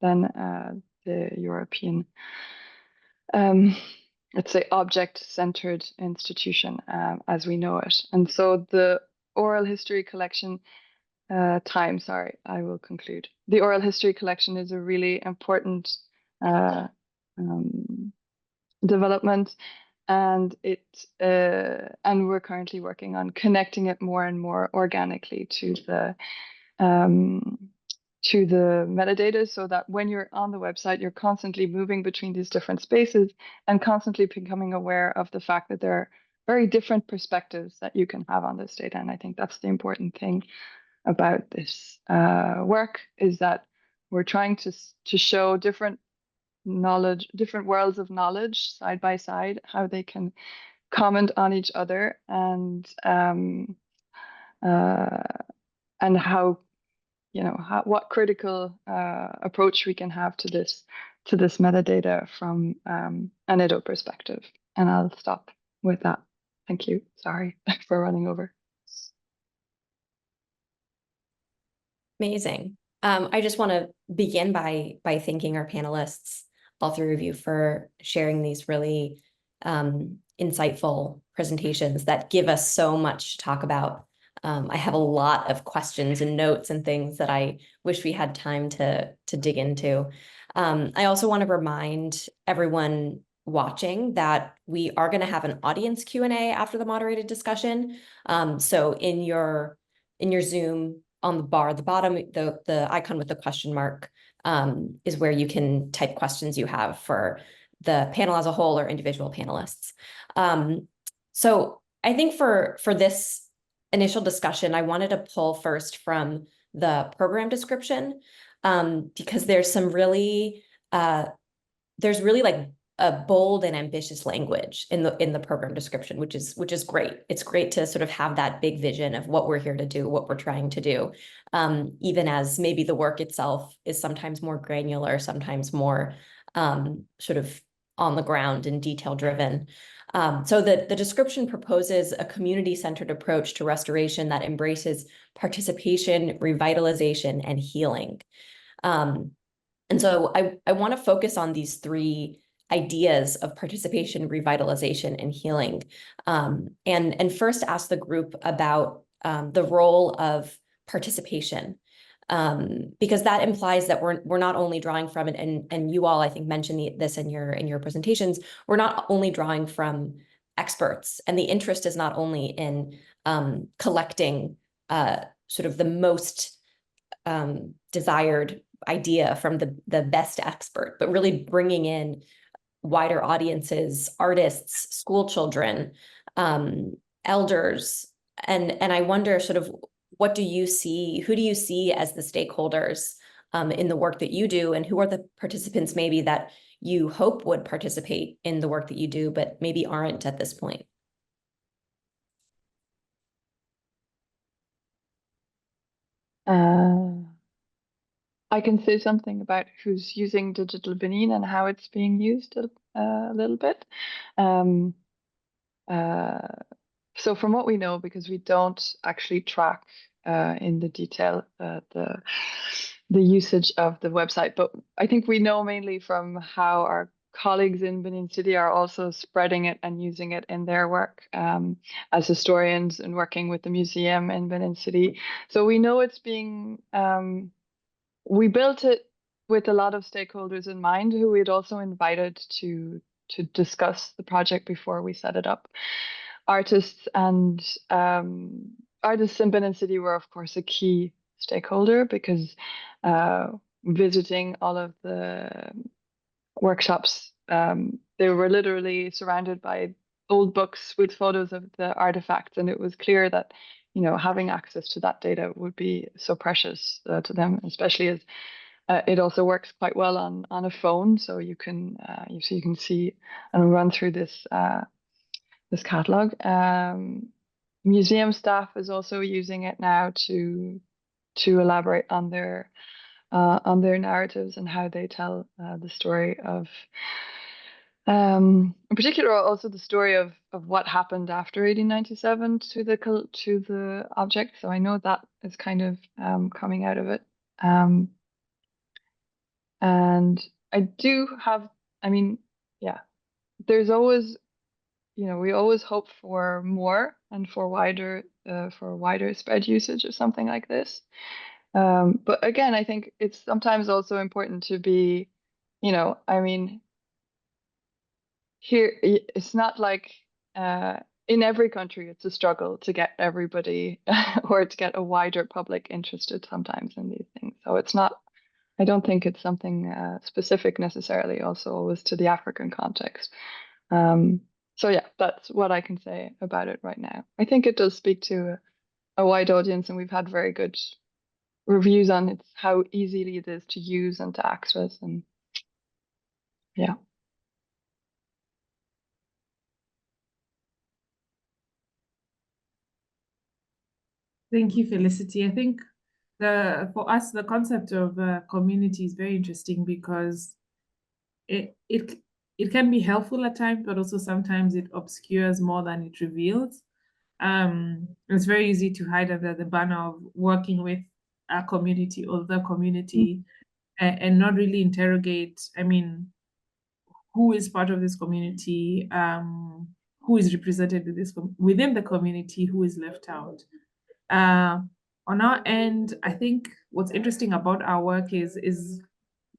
than the European, let's say, object-centered institution as we know it. And so the oral history collection I will conclude. The oral history collection is a really important development, and we're currently working on connecting it more and more organically to the metadata, so that when you're on the website, you're constantly moving between these different spaces and constantly becoming aware of the fact that there are very different perspectives that you can have on this data. And I think that's the important thing about this work, is that we're trying to show different knowledge, different worlds of knowledge side by side, how they can comment on each other, and how, what critical approach we can have to this metadata from an IDO perspective. And I'll stop with that. Thank you. Sorry for running over. Amazing. I just want to begin by thanking our panelists, all three of you, for sharing these really insightful presentations that give us so much to talk about. I have a lot of questions and notes and things that I wish we had time to dig into. I also want to remind everyone watching that we are going to have an audience Q&A after the moderated discussion. So in your Zoom, on the bar at the bottom, the icon with the question mark is where you can type questions you have for the panel as a whole or individual panelists. So I think for this initial discussion, I wanted to pull first from the program description, because there's really like a bold and ambitious language in the program description, which is great. It's great to sort of have that big vision of what we're here to do, what we're trying to do, even as maybe the work itself is sometimes more granular, sometimes more sort of on the ground and detail driven. So the description proposes a community-centered approach to restoration that embraces participation, revitalization, and healing. And so I want to focus on these three ideas of participation, revitalization, and healing. And first ask the group about the role of participation, because that implies that we're not only drawing from it, and you all, I think, mentioned this in your presentations, we're not only drawing from experts, and the interest is not only in collecting sort of the most desired idea from the best expert, but really bringing in wider audiences, artists, school children, elders. And I wonder sort of, who do you see as the stakeholders in the work that you do, and who are the participants maybe that you hope would participate in the work that you do, but maybe aren't at this point? I can say something about who's using digital Benin and how it's being used a little bit. Um, so from what we know, because we don't actually track in the detail the usage of the website, but I think we know mainly from how our colleagues in Benin City are also spreading it and using it in their work as historians and working with the museum in Benin City. So we know it's being we built it with a lot of stakeholders in mind who we'd also invited to discuss the project before we set it up. Artists and artists in Benin City were, of course, a key stakeholder because visiting all of the workshops, they were literally surrounded by old books with photos of the artifacts, and it was clear that having access to that data would be so precious to them, especially as it also works quite well on a phone, so you can see and run through this this catalog. Museum staff is also using it now to elaborate on their narratives and how they tell the story of, in particular, also the story of what happened after 1897 to the object. So I know that is kind of coming out of it. And I do have, I mean, yeah, there's always, we always hope for more and for wider spread usage of something like this. But again, I think it's sometimes also important to be, I mean, here it's not like in every country it's a struggle to get everybody or to get a wider public interested sometimes in these things. So it's not, I don't think it's something specific necessarily also always to the African context. So yeah, that's what I can say about it right now. I think it does speak to a wide audience, and we've had very good reviews on it, how easily it is to use and to access, and yeah. Thank you, Felicity. I think for us, the concept of community is very interesting because it can be helpful at times, but also sometimes it obscures more than it reveals. It's very easy to hide under the banner of working with a community or the community and not really interrogate, I mean, who is part of this community, who is represented within the community, who is left out. On our end, I think what's interesting about our work is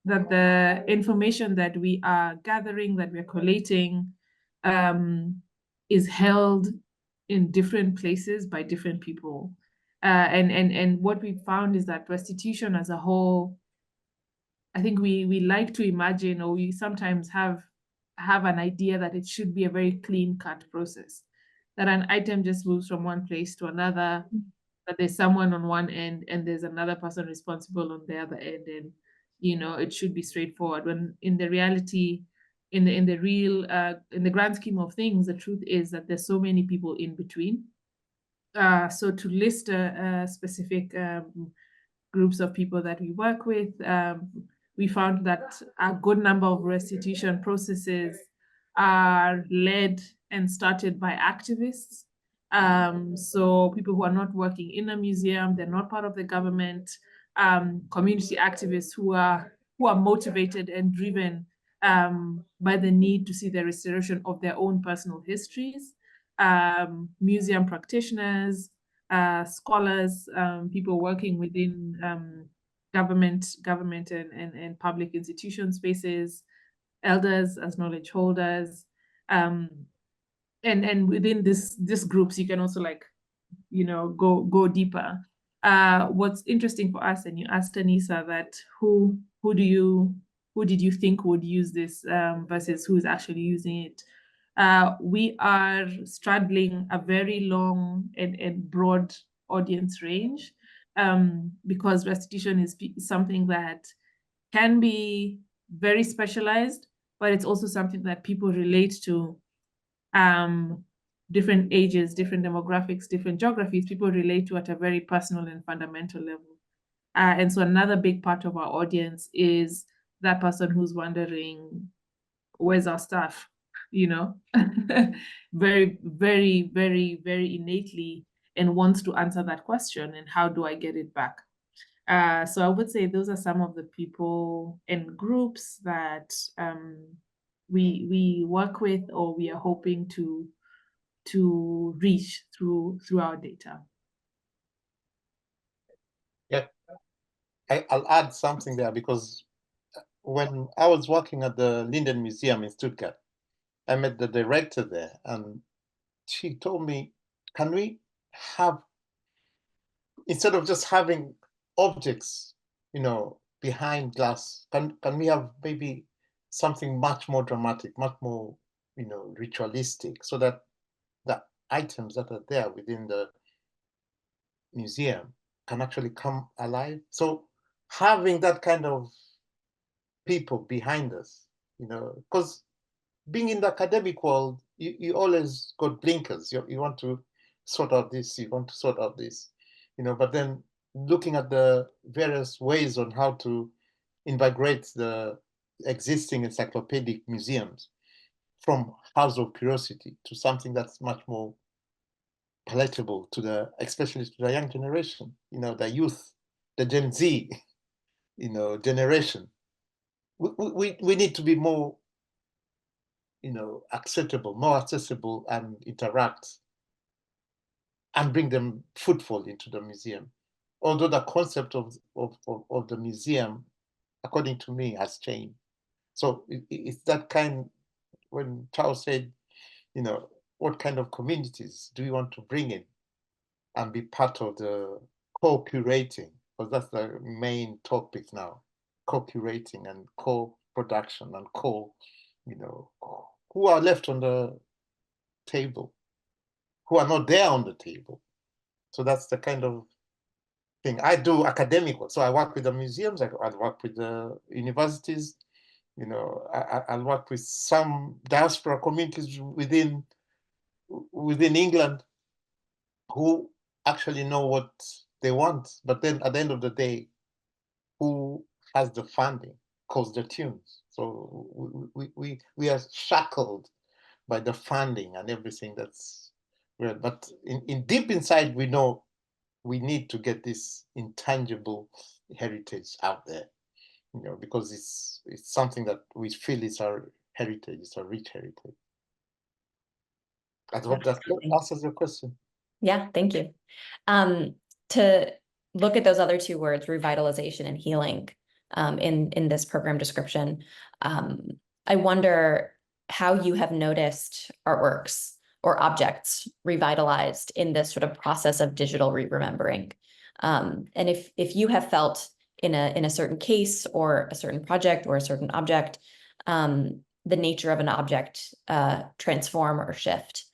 that the information that we are gathering, that we're collating, is held in different places by different people. And what we found is that restitution as a whole, I think we like to imagine, or we sometimes have an idea that it should be a very clean-cut process, that an item just moves from one place to another, that there's someone on one end and there's another person responsible on the other end, and it should be straightforward. When in the reality, in the real in the grand scheme of things, the truth is that there's so many people in between. So to list a specific groups of people that we work with, we found that a good number of restitution processes are led and started by activists. So people who are not working in a museum, they're not part of the government, community activists who are motivated and driven by the need to see the restoration of their own personal histories, museum practitioners, scholars, people working within government and public institution spaces, elders as knowledge holders, and within this groups you can also go deeper. What's interesting for us, and you asked Anissa that who did you think would use this versus who's actually using it. We are straddling a very long and broad audience range, because restitution is something that can be very specialized, but it's also something that people relate to. Different ages, different demographics, different geographies, people relate to at a very personal and fundamental level. And so another big part of our audience is that person who's wondering, where's our stuff? You know, very, very, very, very innately, and wants to answer that question. And how do I get it back? So I would say those are some of the people and groups that we work with, or we are hoping to reach through our data. Yeah, I'll add something there, because when I was working at the Linden Museum in Stuttgart, I met the director there, and she told me, can we have, instead of just having objects, behind glass, can we have maybe something much more dramatic, much more, ritualistic, so that the items that are there within the museum can actually come alive? So having that kind of people behind us, because being in the academic world, you always got blinkers. You want to sort out this, you want to sort out this, but then looking at the various ways on how to invigorate the existing encyclopedic museums from house of curiosity to something that's much more palatable to especially to the young generation, the youth, the Gen Z, generation. We need to be more, acceptable, more accessible, and interact and bring them footfall into the museum. Although the concept of the museum, according to me, has changed. So it's that kind, when Charles said, what kind of communities do you want to bring in and be part of the co-curating? Because that's the main topic now, co-curating and co-production and who are left on the table, who are not there on the table. So that's the kind of thing I do academic work. So I work with the museums, I work with the universities, I'll work with some diaspora communities within England who actually know what they want. But then at the end of the day, who has the funding calls the tunes. So we are shackled by the funding and everything that's weird. But in deep inside, we know we need to get this intangible heritage out there, because it's something that we feel is our heritage, it's a rich heritage. I hope that answers your question. Yeah, thank you. To look at those other two words, revitalization and healing, in this program description, I wonder how you have noticed artworks or objects revitalized in this sort of process of digital remembering. And if you have felt in a certain case or a certain project or a certain object, the nature of an object transform or shift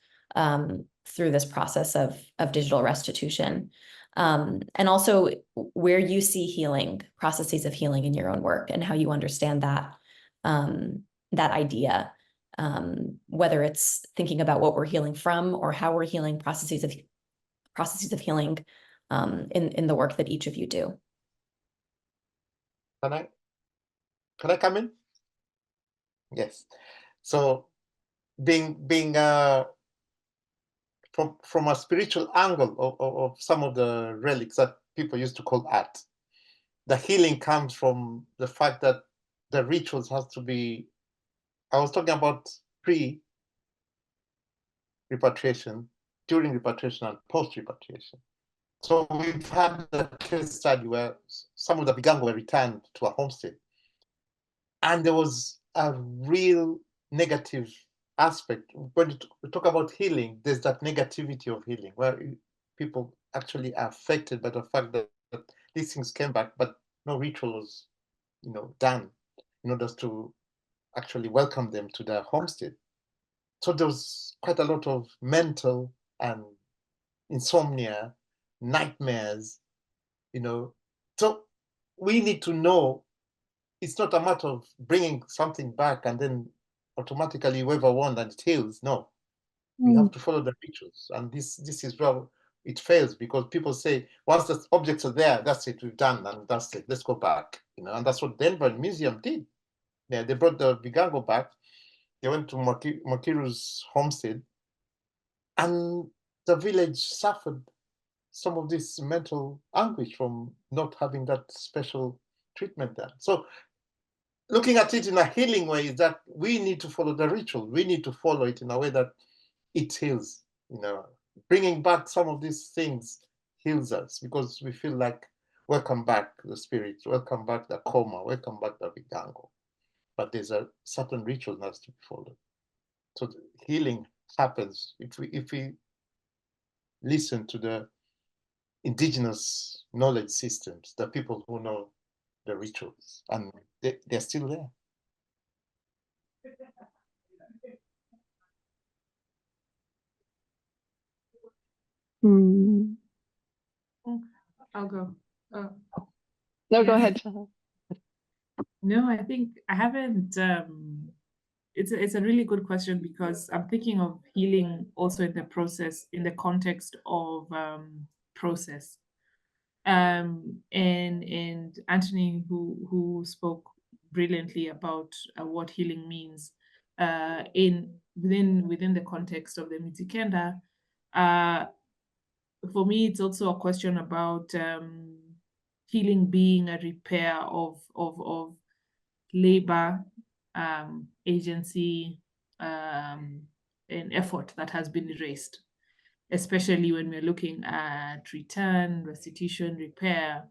through this process of digital restitution. And also where you see healing, processes of healing in your own work, and how you understand that, that idea, whether it's thinking about what we're healing from or how we're healing, processes of healing in the work that each of you do. Can I come in? Yes. So being from a spiritual angle of some of the relics that people used to call art, the healing comes from the fact that the rituals has to be, I was talking about pre-repatriation, during repatriation, and post-repatriation. So we've had a case study where some of the Bigango were returned to a homestead, and there was a real negative aspect. When we talk about healing, there's that negativity of healing where people actually are affected by the fact that these things came back, but no ritual was, done in order to actually welcome them to their homestead. So there was quite a lot of mental and insomnia, nightmares, So we need to know it's not a matter of bringing something back and then automatically wave a wand and it heals. No, we have to follow the rituals, and this is it fails because people say once the objects are there, that's it, we've done, and that's it, let's go back. And that's what Denver Museum did. Yeah, they brought the Vigango back. They went to Makiru's homestead, and the village suffered some of this mental anguish from not having that special treatment there. So looking at it in a healing way is that we need to follow the ritual. We need to follow it in a way that it heals. Bringing back some of these things heals us because we feel like welcome back the spirit, welcome back the coma, welcome back the Vigango. But there's a certain ritual that has to be followed. So the healing happens if we listen to the indigenous knowledge systems, the people who know the rituals, and they're still there. I'll go. No, Yeah. go ahead. No, I think I haven't. It's a really good question because I'm thinking of healing also in the process, in the context of process. And Anthony, who spoke brilliantly about what healing means within the context of the Mitikenda. For me, it's also a question about healing being a repair of labor, agency, and effort that has been erased, especially when we're looking at return, restitution, repair.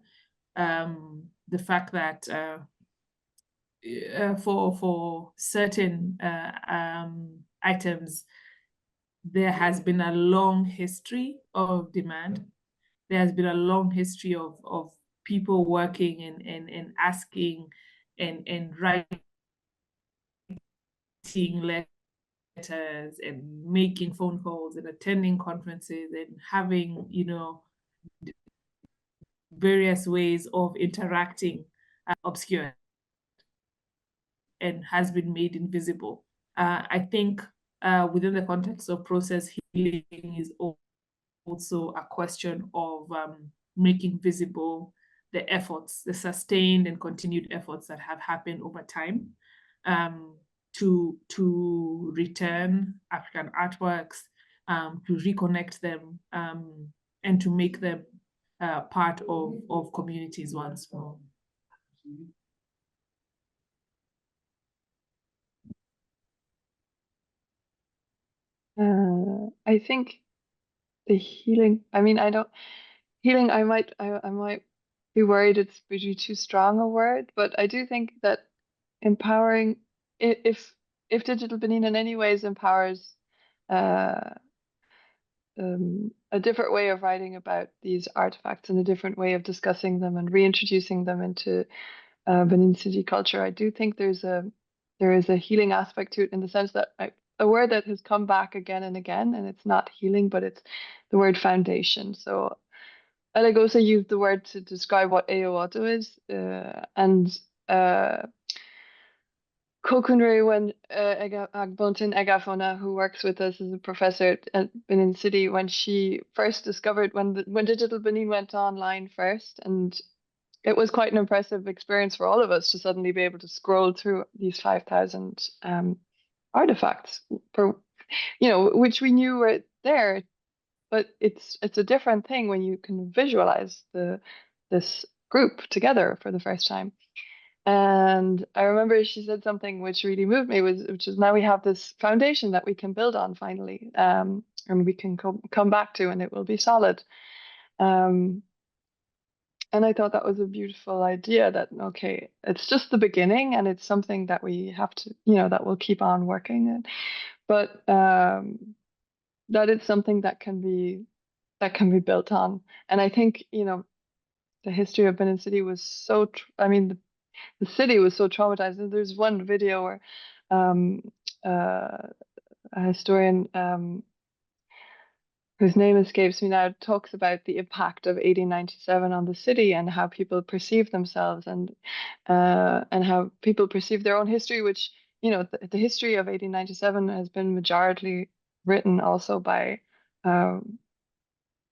The fact that for certain items, there has been a long history of demand. There has been a long history of people working and asking and writing letters and making phone calls and attending conferences and having, various ways of interacting obscure and has been made invisible. I think within the context of process healing is also a question of making visible the efforts, the sustained and continued efforts that have happened over time to return African artworks, to reconnect them, and to make them part of communities once more. I think the healing, I mean, healing, I might be worried it's maybe too strong a word, but I do think that empowering, if Digital Benin in any ways empowers a different way of writing about these artifacts and a different way of discussing them and reintroducing them into Benin City culture, I do think there is a healing aspect to it in the sense that a word that has come back again and again, and it's not healing, but it's the word foundation. So Alagosa used the word to describe what Eowato is, and Kokunre, when Agbontin Egafona, who works with us as a professor at Benin City, when she first discovered when Digital Benin went online first, and it was quite an impressive experience for all of us to suddenly be able to scroll through these 5,000 artifacts, which we knew were there, but it's a different thing when you can visualize this group together for the first time. And I remember she said something which really moved me, which is now we have this foundation that we can build on finally, and we can come back to, and it will be solid. And I thought that was a beautiful idea that, okay, it's just the beginning and it's something that we have to, that we'll keep on working at. But that it's something that can be built on. And I think, the history of Benin City was so, the city was so traumatized. And there's one video where a historian, whose name escapes me now, talks about the impact of 1897 on the city and how people perceive themselves and how people perceive their own history, which, the history of 1897 has been majority written also by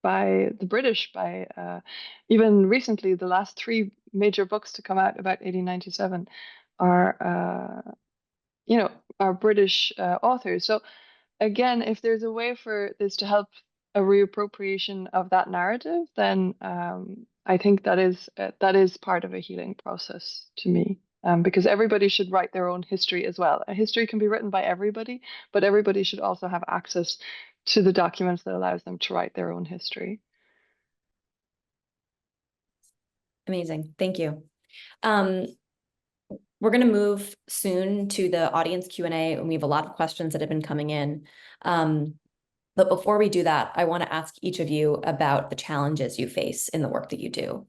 by the British, by even recently, the last 3 major books to come out about 1897 are, are British authors. So again, if there's a way for this to help a reappropriation of that narrative, then I think that is part of a healing process to me. Because everybody should write their own history as well. A history can be written by everybody, but everybody should also have access to the documents that allows them to write their own history. Amazing. Thank you. We're going to move soon to the audience Q&A, and we have a lot of questions that have been coming in. But before we do that, I want to ask each of you about the challenges you face in the work that you do.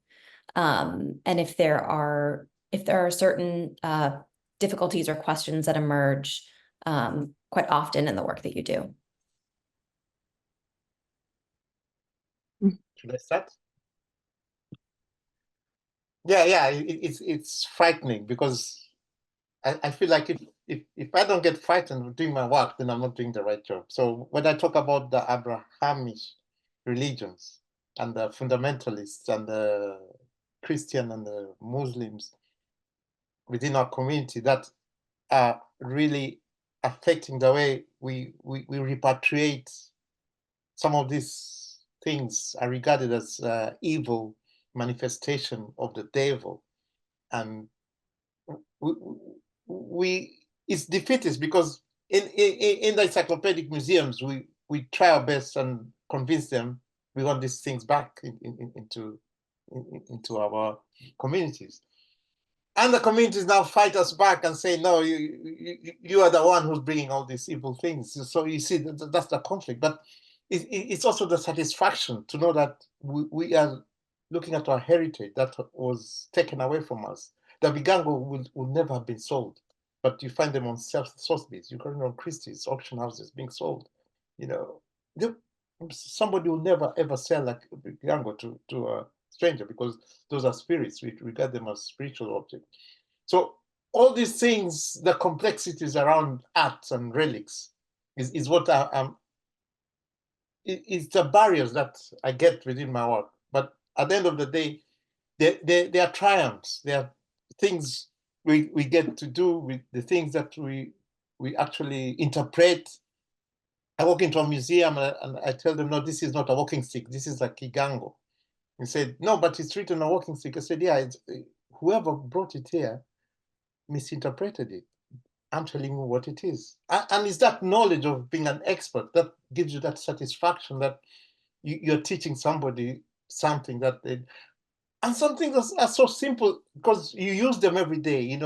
And if there are certain difficulties or questions that emerge quite often in the work that you do. Should I start? Yeah. It's frightening because I feel like if I don't get frightened doing my work, then I'm not doing the right job. So when I talk about the Abrahamic religions and the fundamentalists and the Christian and the Muslims within our community that are really affecting the way we repatriate some of these things are regarded as evil manifestation of the devil, and we it's defeatist because in the encyclopedic museums we try our best and convince them we want these things back into our communities, and the communities now fight us back and say, no, you are the one who's bringing all these evil things. So you see, that's the conflict. But it's also the satisfaction to know that we are looking at our heritage that was taken away from us. The Vigango would never have been sold, but you find them on Sotheby's, you find them on Christie's, auction houses being sold. Somebody will never ever sell like Vigango to a stranger because those are spirits. We regard them as spiritual objects. So all these things, the complexities around art and relics is what it's the barriers that I get within my work. But at the end of the day, they are triumphs. They are things we get to do with the things that we actually interpret. I walk into a museum and I tell them, no, this is not a walking stick. This is a kigango. He said, no, but it's written on a walking stick. I said, yeah, whoever brought it here misinterpreted it. I'm telling you what it is. And it's that knowledge of being an expert that gives you that satisfaction that you're teaching somebody something that they, and some things are so simple because you use them every day.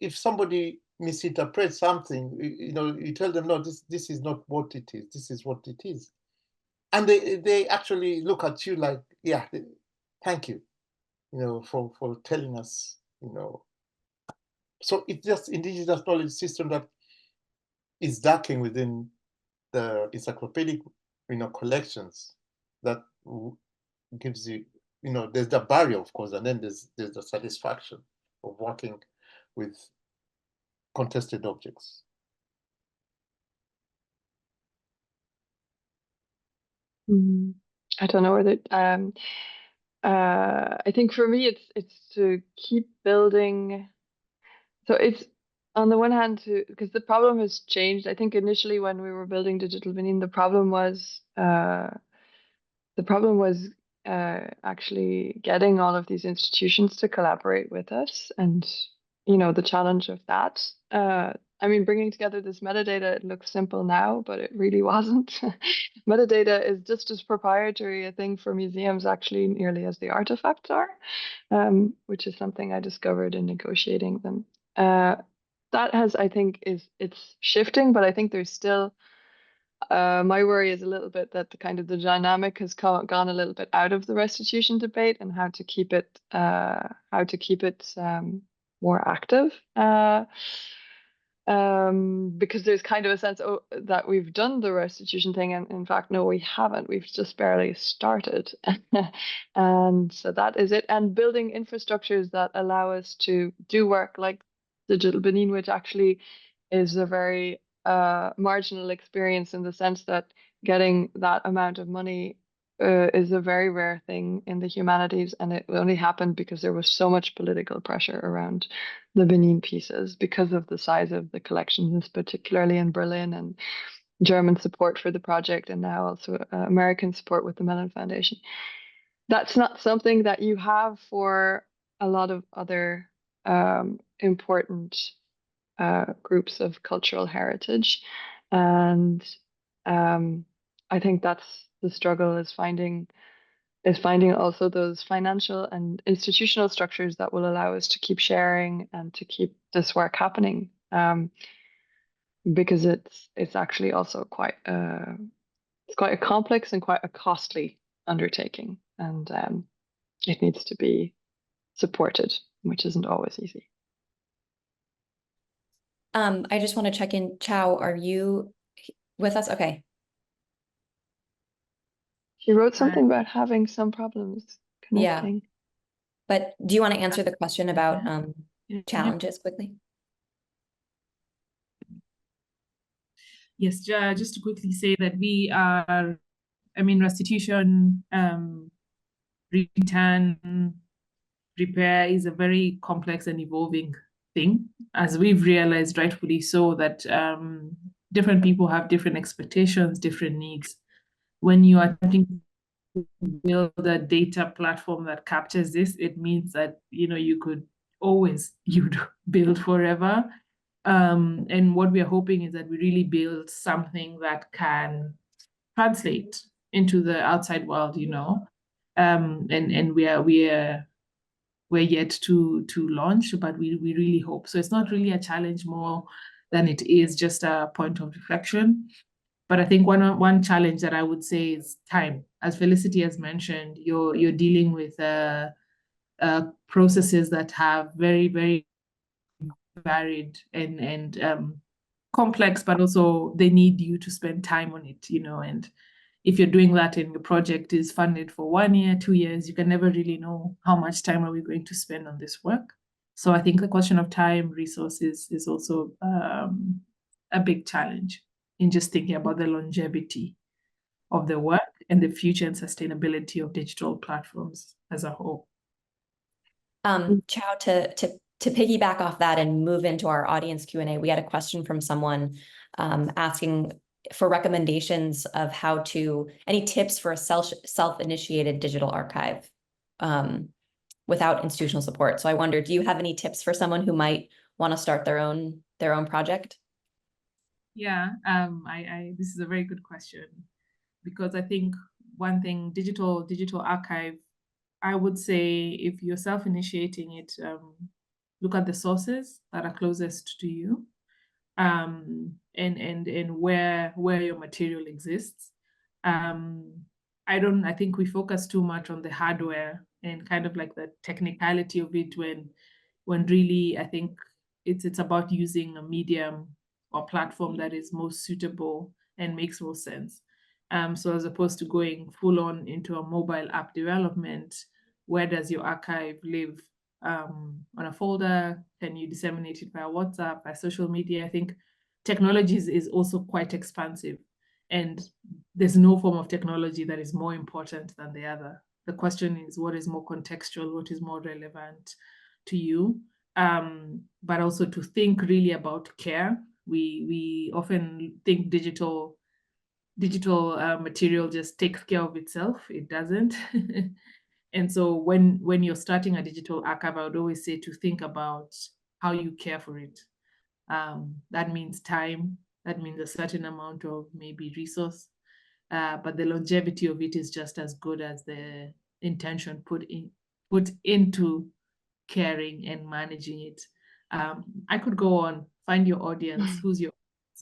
If somebody misinterprets something, you tell them, no, this is not what it is. This is what it is. And they actually look at you like, yeah, thank you, for telling us, So it's just indigenous knowledge system that is lacking within the encyclopedic, collections that gives you, there's the barrier, of course, and then there's the satisfaction of working with contested objects. I don't know whether I think for me it's to keep building. So it's on the one hand because the problem has changed. I think initially when we were building Digital Benin, the problem was actually getting all of these institutions to collaborate with us, and the challenge of that. Bringing together this metadata, it looks simple now, but it really wasn't. Metadata is just as proprietary a thing for museums actually nearly as the artifacts are, which is something I discovered in negotiating them. That it's shifting, but I think there's still my worry is a little bit that the dynamic has gone a little bit out of the restitution debate, and how to keep it more active. Because there's kind of a sense that we've done the restitution thing, and in fact, no, we haven't. We've just barely started. And so that is it. And building infrastructures that allow us to do work like Digital Benin, which actually is a very marginal experience in the sense that getting that amount of money is a very rare thing in the humanities, and it only happened because there was so much political pressure around the Benin pieces because of the size of the collections, particularly in Berlin, and German support for the project, and now also American support with the Mellon Foundation. That's not something that you have for a lot of other important groups of cultural heritage, and I think that's the struggle, is finding also those financial and institutional structures that will allow us to keep sharing and to keep this work happening, because it's actually also quite a complex and quite a costly undertaking, and it needs to be supported, which isn't always easy. I just want to check in. Chow, are you with us? Okay. She wrote something about having some problems connecting. Yeah. But do you want to answer the question about Yeah. challenges quickly? Yes, just to quickly say that we are, I mean, restitution, return, repair is a very complex and evolving thing, as we've realized, rightfully so, that different people have different expectations, different needs. When you are attempting to build a data platform that captures this, it means that you could always you'd build forever. And what we are hoping is that we really build something that can translate into the outside world, and we're yet to launch, but we really hope. So it's not really a challenge more than it is just a point of reflection. But I think one challenge that I would say is time. As Felicity has mentioned, you're dealing with processes that have very, very varied and complex, but also they need you to spend time on it, and if you're doing that and your project is funded for 1 year, 2 years, you can never really know how much time are we going to spend on this work. So I think the question of time, resources is also a big challenge in just thinking about the longevity of the work and the future and sustainability of digital platforms as a whole. Chow, to piggyback off that and move into our audience Q&A, we had a question from someone asking for recommendations of any tips for a self-initiated digital archive without institutional support. So I wonder, do you have any tips for someone who might want to start their own project? Yeah, this is a very good question, because I think one thing, digital archive, I would say, if you're self-initiating it, look at the sources that are closest to you, and where your material exists. I think we focus too much on the hardware and kind of like the technicality of it, when really I think it's about using a medium or platform that is most suitable and makes more sense. So as opposed to going full on into a mobile app development, where does your archive live? On a folder? Can you disseminate it via WhatsApp, via social media? I think technology is also quite expansive, and there's no form of technology that is more important than the other. The question is, what is more contextual, what is more relevant to you? But also to think really about care. We often think digital material just takes care of itself. It doesn't. And so when you're starting a digital archive, I would always say to think about how you care for it. That means time, that means a certain amount of maybe resource, but the longevity of it is just as good as the intention put into caring and managing it. I could go on. Find your audience. Who's your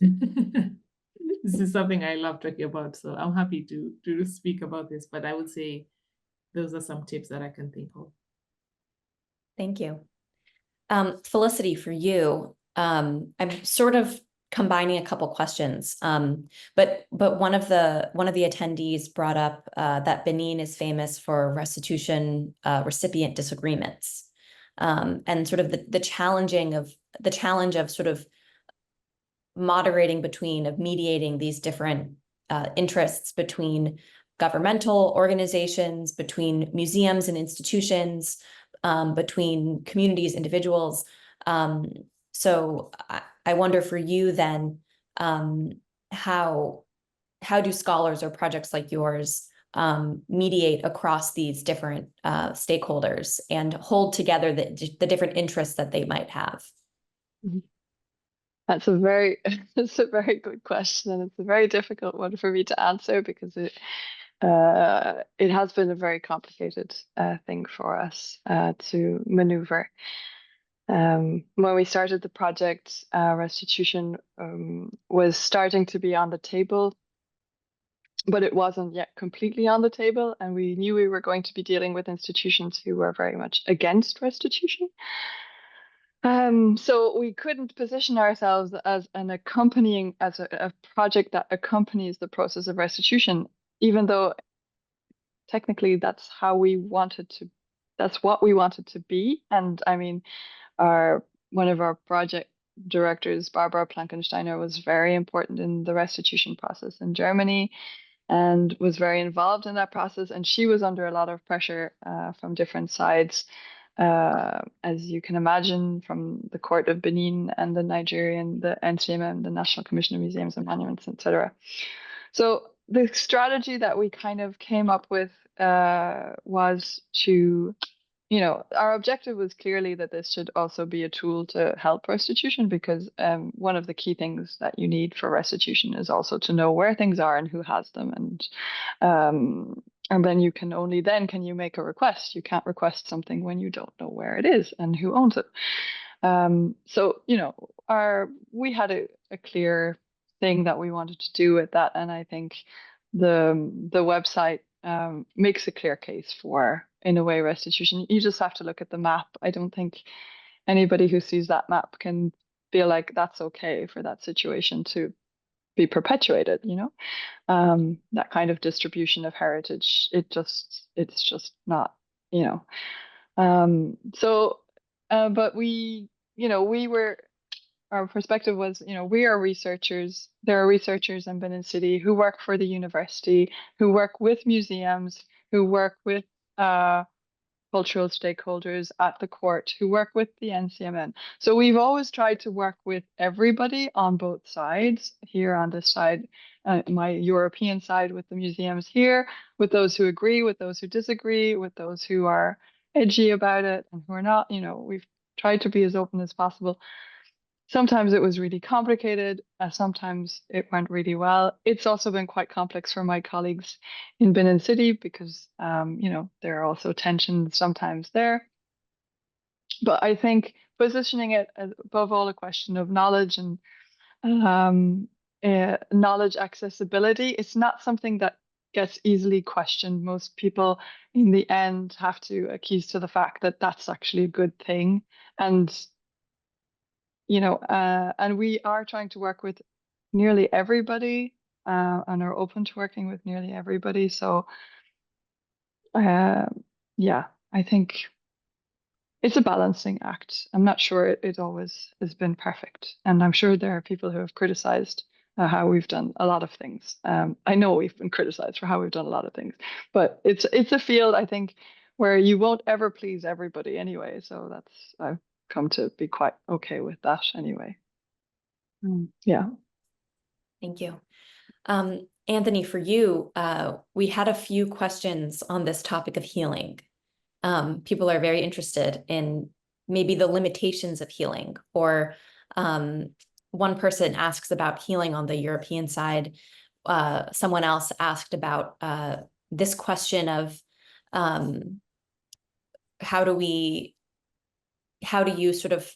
This is something I love talking about, so I'm happy to speak about this, but I would say those are some tips that I can think of. Thank you. Felicity, for you, I'm sort of combining a couple questions, but one of the attendees brought up that Benin is famous for restitution recipient disagreements, and sort of the challenge of sort of mediating these different interests between governmental organizations, between museums and institutions, between communities, individuals. So I wonder for you then, how do scholars or projects like yours mediate across these different stakeholders and hold together the different interests that they might have? That's a very it's a very good question, and it's a very difficult one for me to answer because it has been a very complicated thing for us to maneuver. When we started the project, restitution was starting to be on the table, but it wasn't yet completely on the table, and we knew we were going to be dealing with institutions who were very much against restitution. So we couldn't position ourselves as a project that accompanies the process of restitution, even though technically that's what we wanted to be. And I mean, one of our project directors, Barbara Plankensteiner, was very important in the restitution process in Germany and was very involved in that process. And she was under a lot of pressure from different sides, as you can imagine, from the Court of Benin and the Nigerian, the NCMM, the National Commission of Museums and Monuments, etc. So the strategy that we kind of came up with was to, our objective was clearly that this should also be a tool to help restitution, because one of the key things that you need for restitution is also to know where things are and who has them, and then can you make a request. You can't request something when you don't know where it is and who owns it. So we had a clear thing that we wanted to do with that, and I think the website makes a clear case for, in a way, restitution. You just have to look at the map. I don't think anybody who sees that map can feel like that's okay for that situation to be perpetuated, that kind of distribution of heritage. It's just not, but our perspective was, we are researchers. There are researchers in Benin City who work for the university, who work with museums, who work with cultural stakeholders at the court, who work with the NCMN. So we've always tried to work with everybody on both sides. Here on this side, my European side, with the museums here, with those who agree, with those who disagree, with those who are edgy about it and who are not. We've tried to be as open as possible. Sometimes it was really complicated. Sometimes it went really well. It's also been quite complex for my colleagues in Benin City because, there are also tensions sometimes there. But I think positioning it as, above all, a question of knowledge and knowledge accessibility, it's not something that gets easily questioned. Most people in the end have to accuse to the fact that that's actually a good thing. And and we are trying to work with nearly everybody and are open to working with nearly everybody. So, I think it's a balancing act. I'm not sure it always has been perfect. And I'm sure there are people who have criticized how we've done a lot of things. I know we've been criticized for how we've done a lot of things, but it's a field, I think, where you won't ever please everybody anyway. So I've come to be quite okay with that anyway. Yeah. Thank you. Anthony, for you, we had a few questions on this topic of healing. People are very interested in maybe the limitations of healing, or one person asks about healing on the European side. Someone else asked about this question of how do you sort of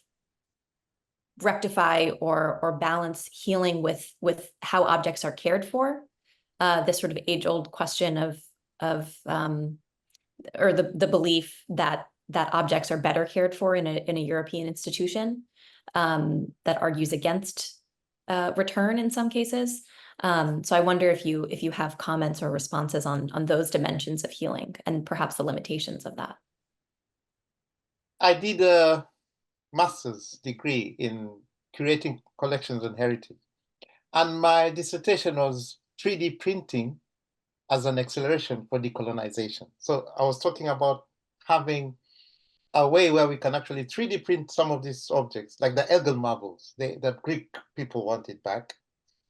rectify or balance healing with how objects are cared for? This sort of age-old question of or the belief that objects are better cared for in a European institution, that argues against return in some cases. So I wonder if you have comments or responses on those dimensions of healing and perhaps the limitations of that. I did a master's degree in curating collections and heritage, and my dissertation was 3D printing as an acceleration for decolonization. So I was talking about having a way where we can actually 3D print some of these objects, like the Elgin marbles. The Greek people want it back.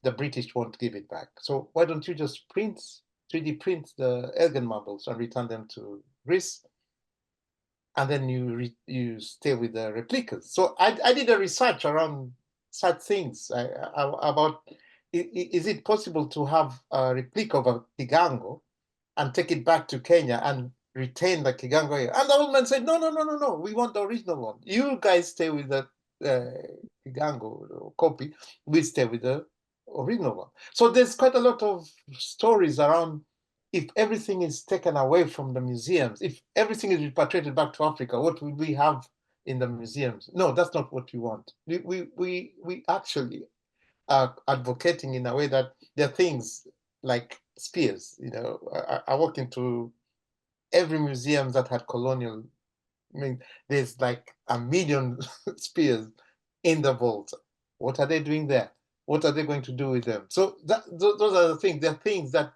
The British won't give it back. So why don't you just 3D print the Elgin marbles and return them to Greece? And then you stay with the replicas. So I did a research around such things about, is it possible to have a replica of a Kigango and take it back to Kenya and retain the Kigango here? And the old man said, no, we want the original one. You guys stay with the Kigango copy, we stay with the original one. So there's quite a lot of stories around, if everything is taken away from the museums, if everything is repatriated back to Africa, what will we have in the museums? No, that's not what we want. We actually are advocating in a way that there are things like spears. I walked into every museum that had colonial, I mean, there's like 1 million spears in the vault. What are they doing there? What are they going to do with them? So those are the things. There are things that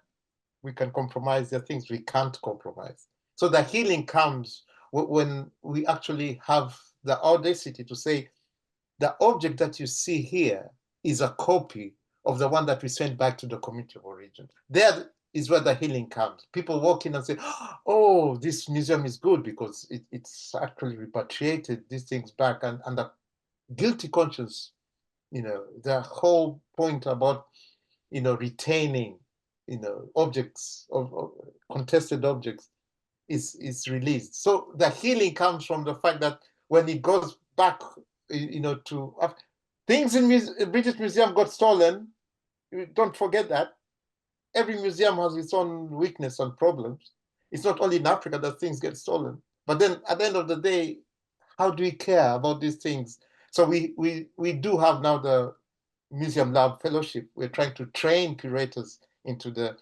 we can compromise, there are things we can't compromise. So the healing comes when we actually have the audacity to say, the object that you see here is a copy of the one that we sent back to the community of origin. There is where the healing comes. People walk in and say, oh, this museum is good because it's actually repatriated these things back, and the guilty conscience, the whole point about retaining objects of contested objects is released. So the healing comes from the fact that when it goes back, to things in British Museum got stolen. Don't forget that. Every museum has its own weakness and problems. It's not only in Africa that things get stolen. But then at the end of the day, how do we care about these things? So we do have now the Museum Lab Fellowship. We're trying to train curators into the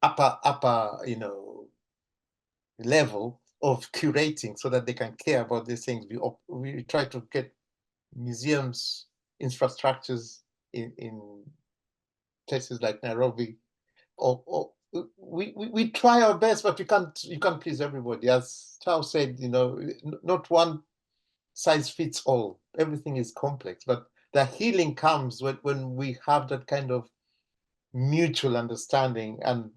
upper level of curating so that they can care about these things. We try to get museums infrastructures in places like Nairobi, or we try our best, but you can't please everybody. As Charles said, not one size fits all. Everything is complex, but the healing comes when we have that kind of mutual understanding, and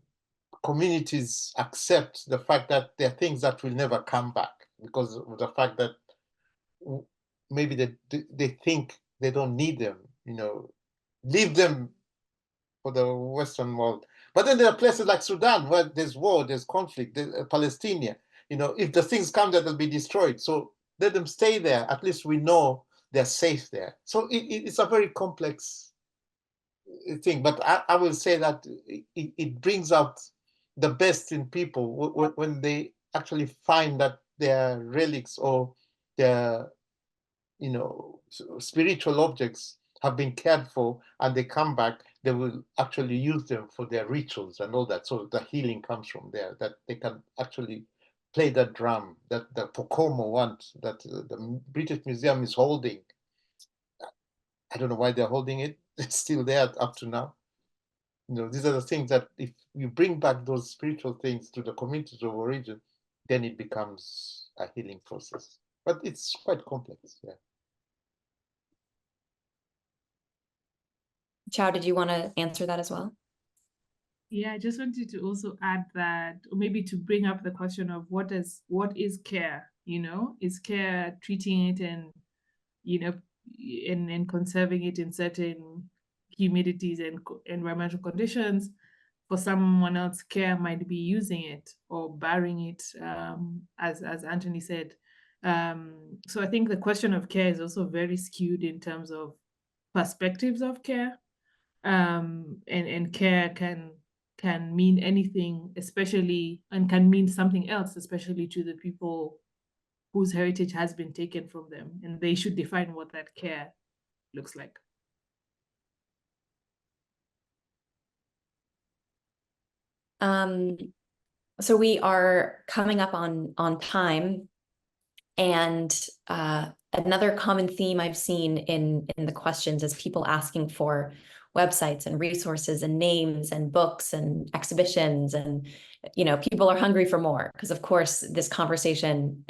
communities accept the fact that there are things that will never come back because of the fact that maybe they think they don't need them, leave them for the Western world. But then there are places like Sudan where there's war, there's conflict, there's Palestine. If the things come there, they'll be destroyed. So let them stay there. At least we know they're safe there. So it's a very complex thing. But I will say that it brings out the best in people when they actually find that their relics or their spiritual objects have been cared for, and they come back, they will actually use them for their rituals and all that. So the healing comes from there, that they can actually play that drum, that the Pocomo one that the British Museum is holding. I don't know why they're holding it. It's still there up to now. These are the things that if you bring back those spiritual things to the communities of origin, then it becomes a healing process. But it's quite complex, yeah. Chow, did you want to answer that as well? Yeah, I just wanted to also add that, or maybe to bring up the question of what is care? Is care treating it and and conserving it in certain humidities and environmental conditions? For someone else, care might be using it or burying it, as Anthony said. So I think the question of care is also very skewed in terms of perspectives of care. And care can mean anything, especially, and can mean something else, especially to the people whose heritage has been taken from them, and they should define what that care looks like. So we are coming up on time, and another common theme I've seen in the questions is people asking for websites and resources and names and books and exhibitions, and people are hungry for more, because of course this conversation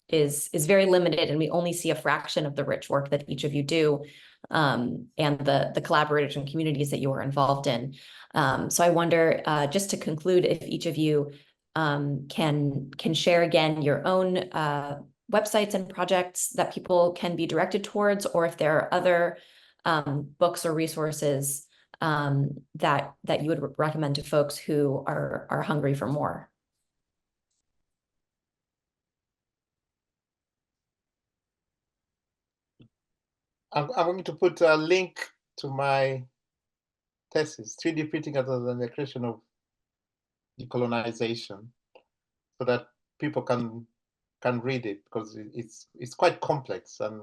is very limited, and we only see a fraction of the rich work that each of you do, and the collaborators and communities that you are involved in. So I wonder, just to conclude, if each of you can share again your own websites and projects that people can be directed towards, or if there are other books or resources that you would recommend to folks who are hungry for more. I'm going to put a link to my thesis, 3D printing as the creation of decolonization, so that people can read it, because it's quite complex and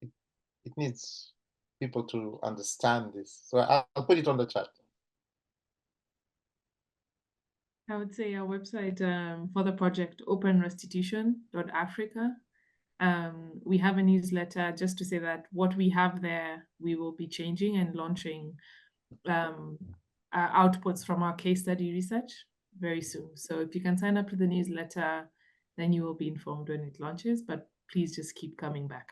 it needs people to understand this. So I'll put it on the chat. I would say our website for the project, openrestitution.africa. We have a newsletter, just to say that what we have there, we will be changing and launching outputs from our case study research very soon. So if you can sign up to the newsletter, then you will be informed when it launches, but please just keep coming back.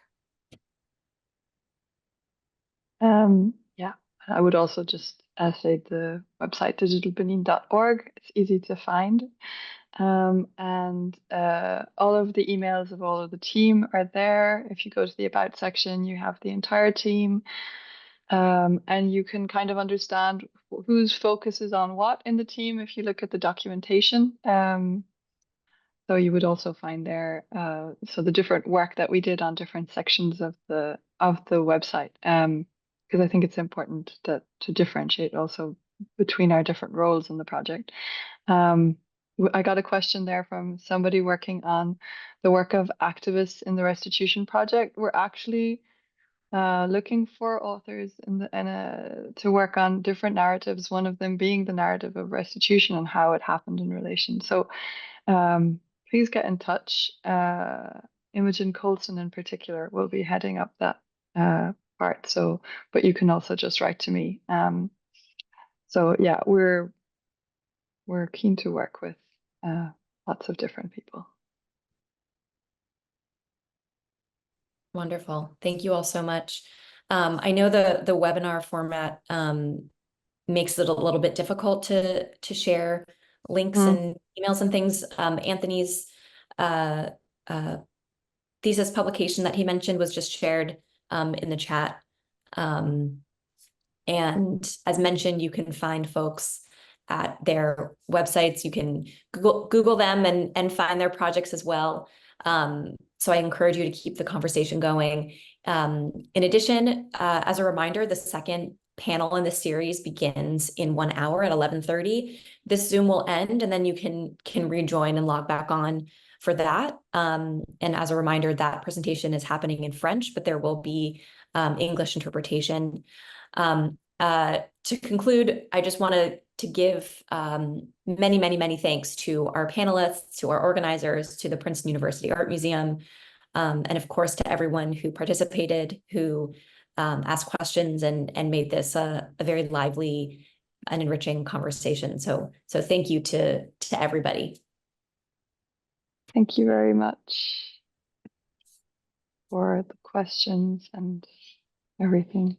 Yeah, I would also just say the website digitalbenin.org. It's easy to find. And all of the emails of all of the team are there. If you go to the About section, you have the entire team. And you can kind of understand whose focus is on what in the team if you look at the documentation. So you would also find there so the different work that we did on different sections of the website. Because I think it's important to differentiate also between our different roles in the project. I got a question there from somebody working on the work of activists in the restitution project. We're actually looking for authors to work on different narratives, one of them being the narrative of restitution and how it happened in relation. So please get in touch. Imogen Coulson in particular will be heading up that part. So, but you can also just write to me. So yeah, we're keen to work with lots of different people. Wonderful. Thank you all so much. I know the webinar format makes it a little bit difficult to share links and emails and things. Anthony's thesis publication that he mentioned was just shared in the chat. And as mentioned, you can find folks at their websites. You can Google them and find their projects as well. So I encourage you to keep the conversation going. In addition, as a reminder, the second panel in the series begins in 1 hour at 11:30. This Zoom will end, and then you can rejoin and log back on for that. And as a reminder, that presentation is happening in French, but there will be English interpretation. To conclude, I just wanted to give many, many, many thanks to our panelists, to our organizers, to the Princeton University Art Museum, and of course to everyone who participated, who asked questions and made this a very lively and enriching conversation. So thank you to everybody. Thank you very much for the questions and everything.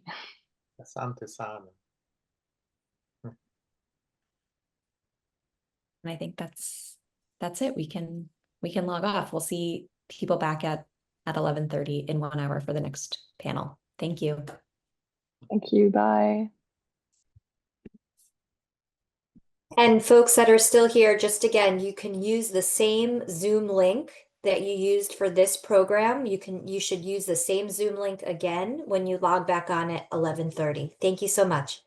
Asante sana. And I think that's it. We can log off. We'll see people back at 11:30 in 1 hour for the next panel. Thank you. Thank you. Bye. And folks that are still here, just again, you can use the same Zoom link that you used for this program. You should use the same Zoom link again when you log back on at 11:30. Thank you so much.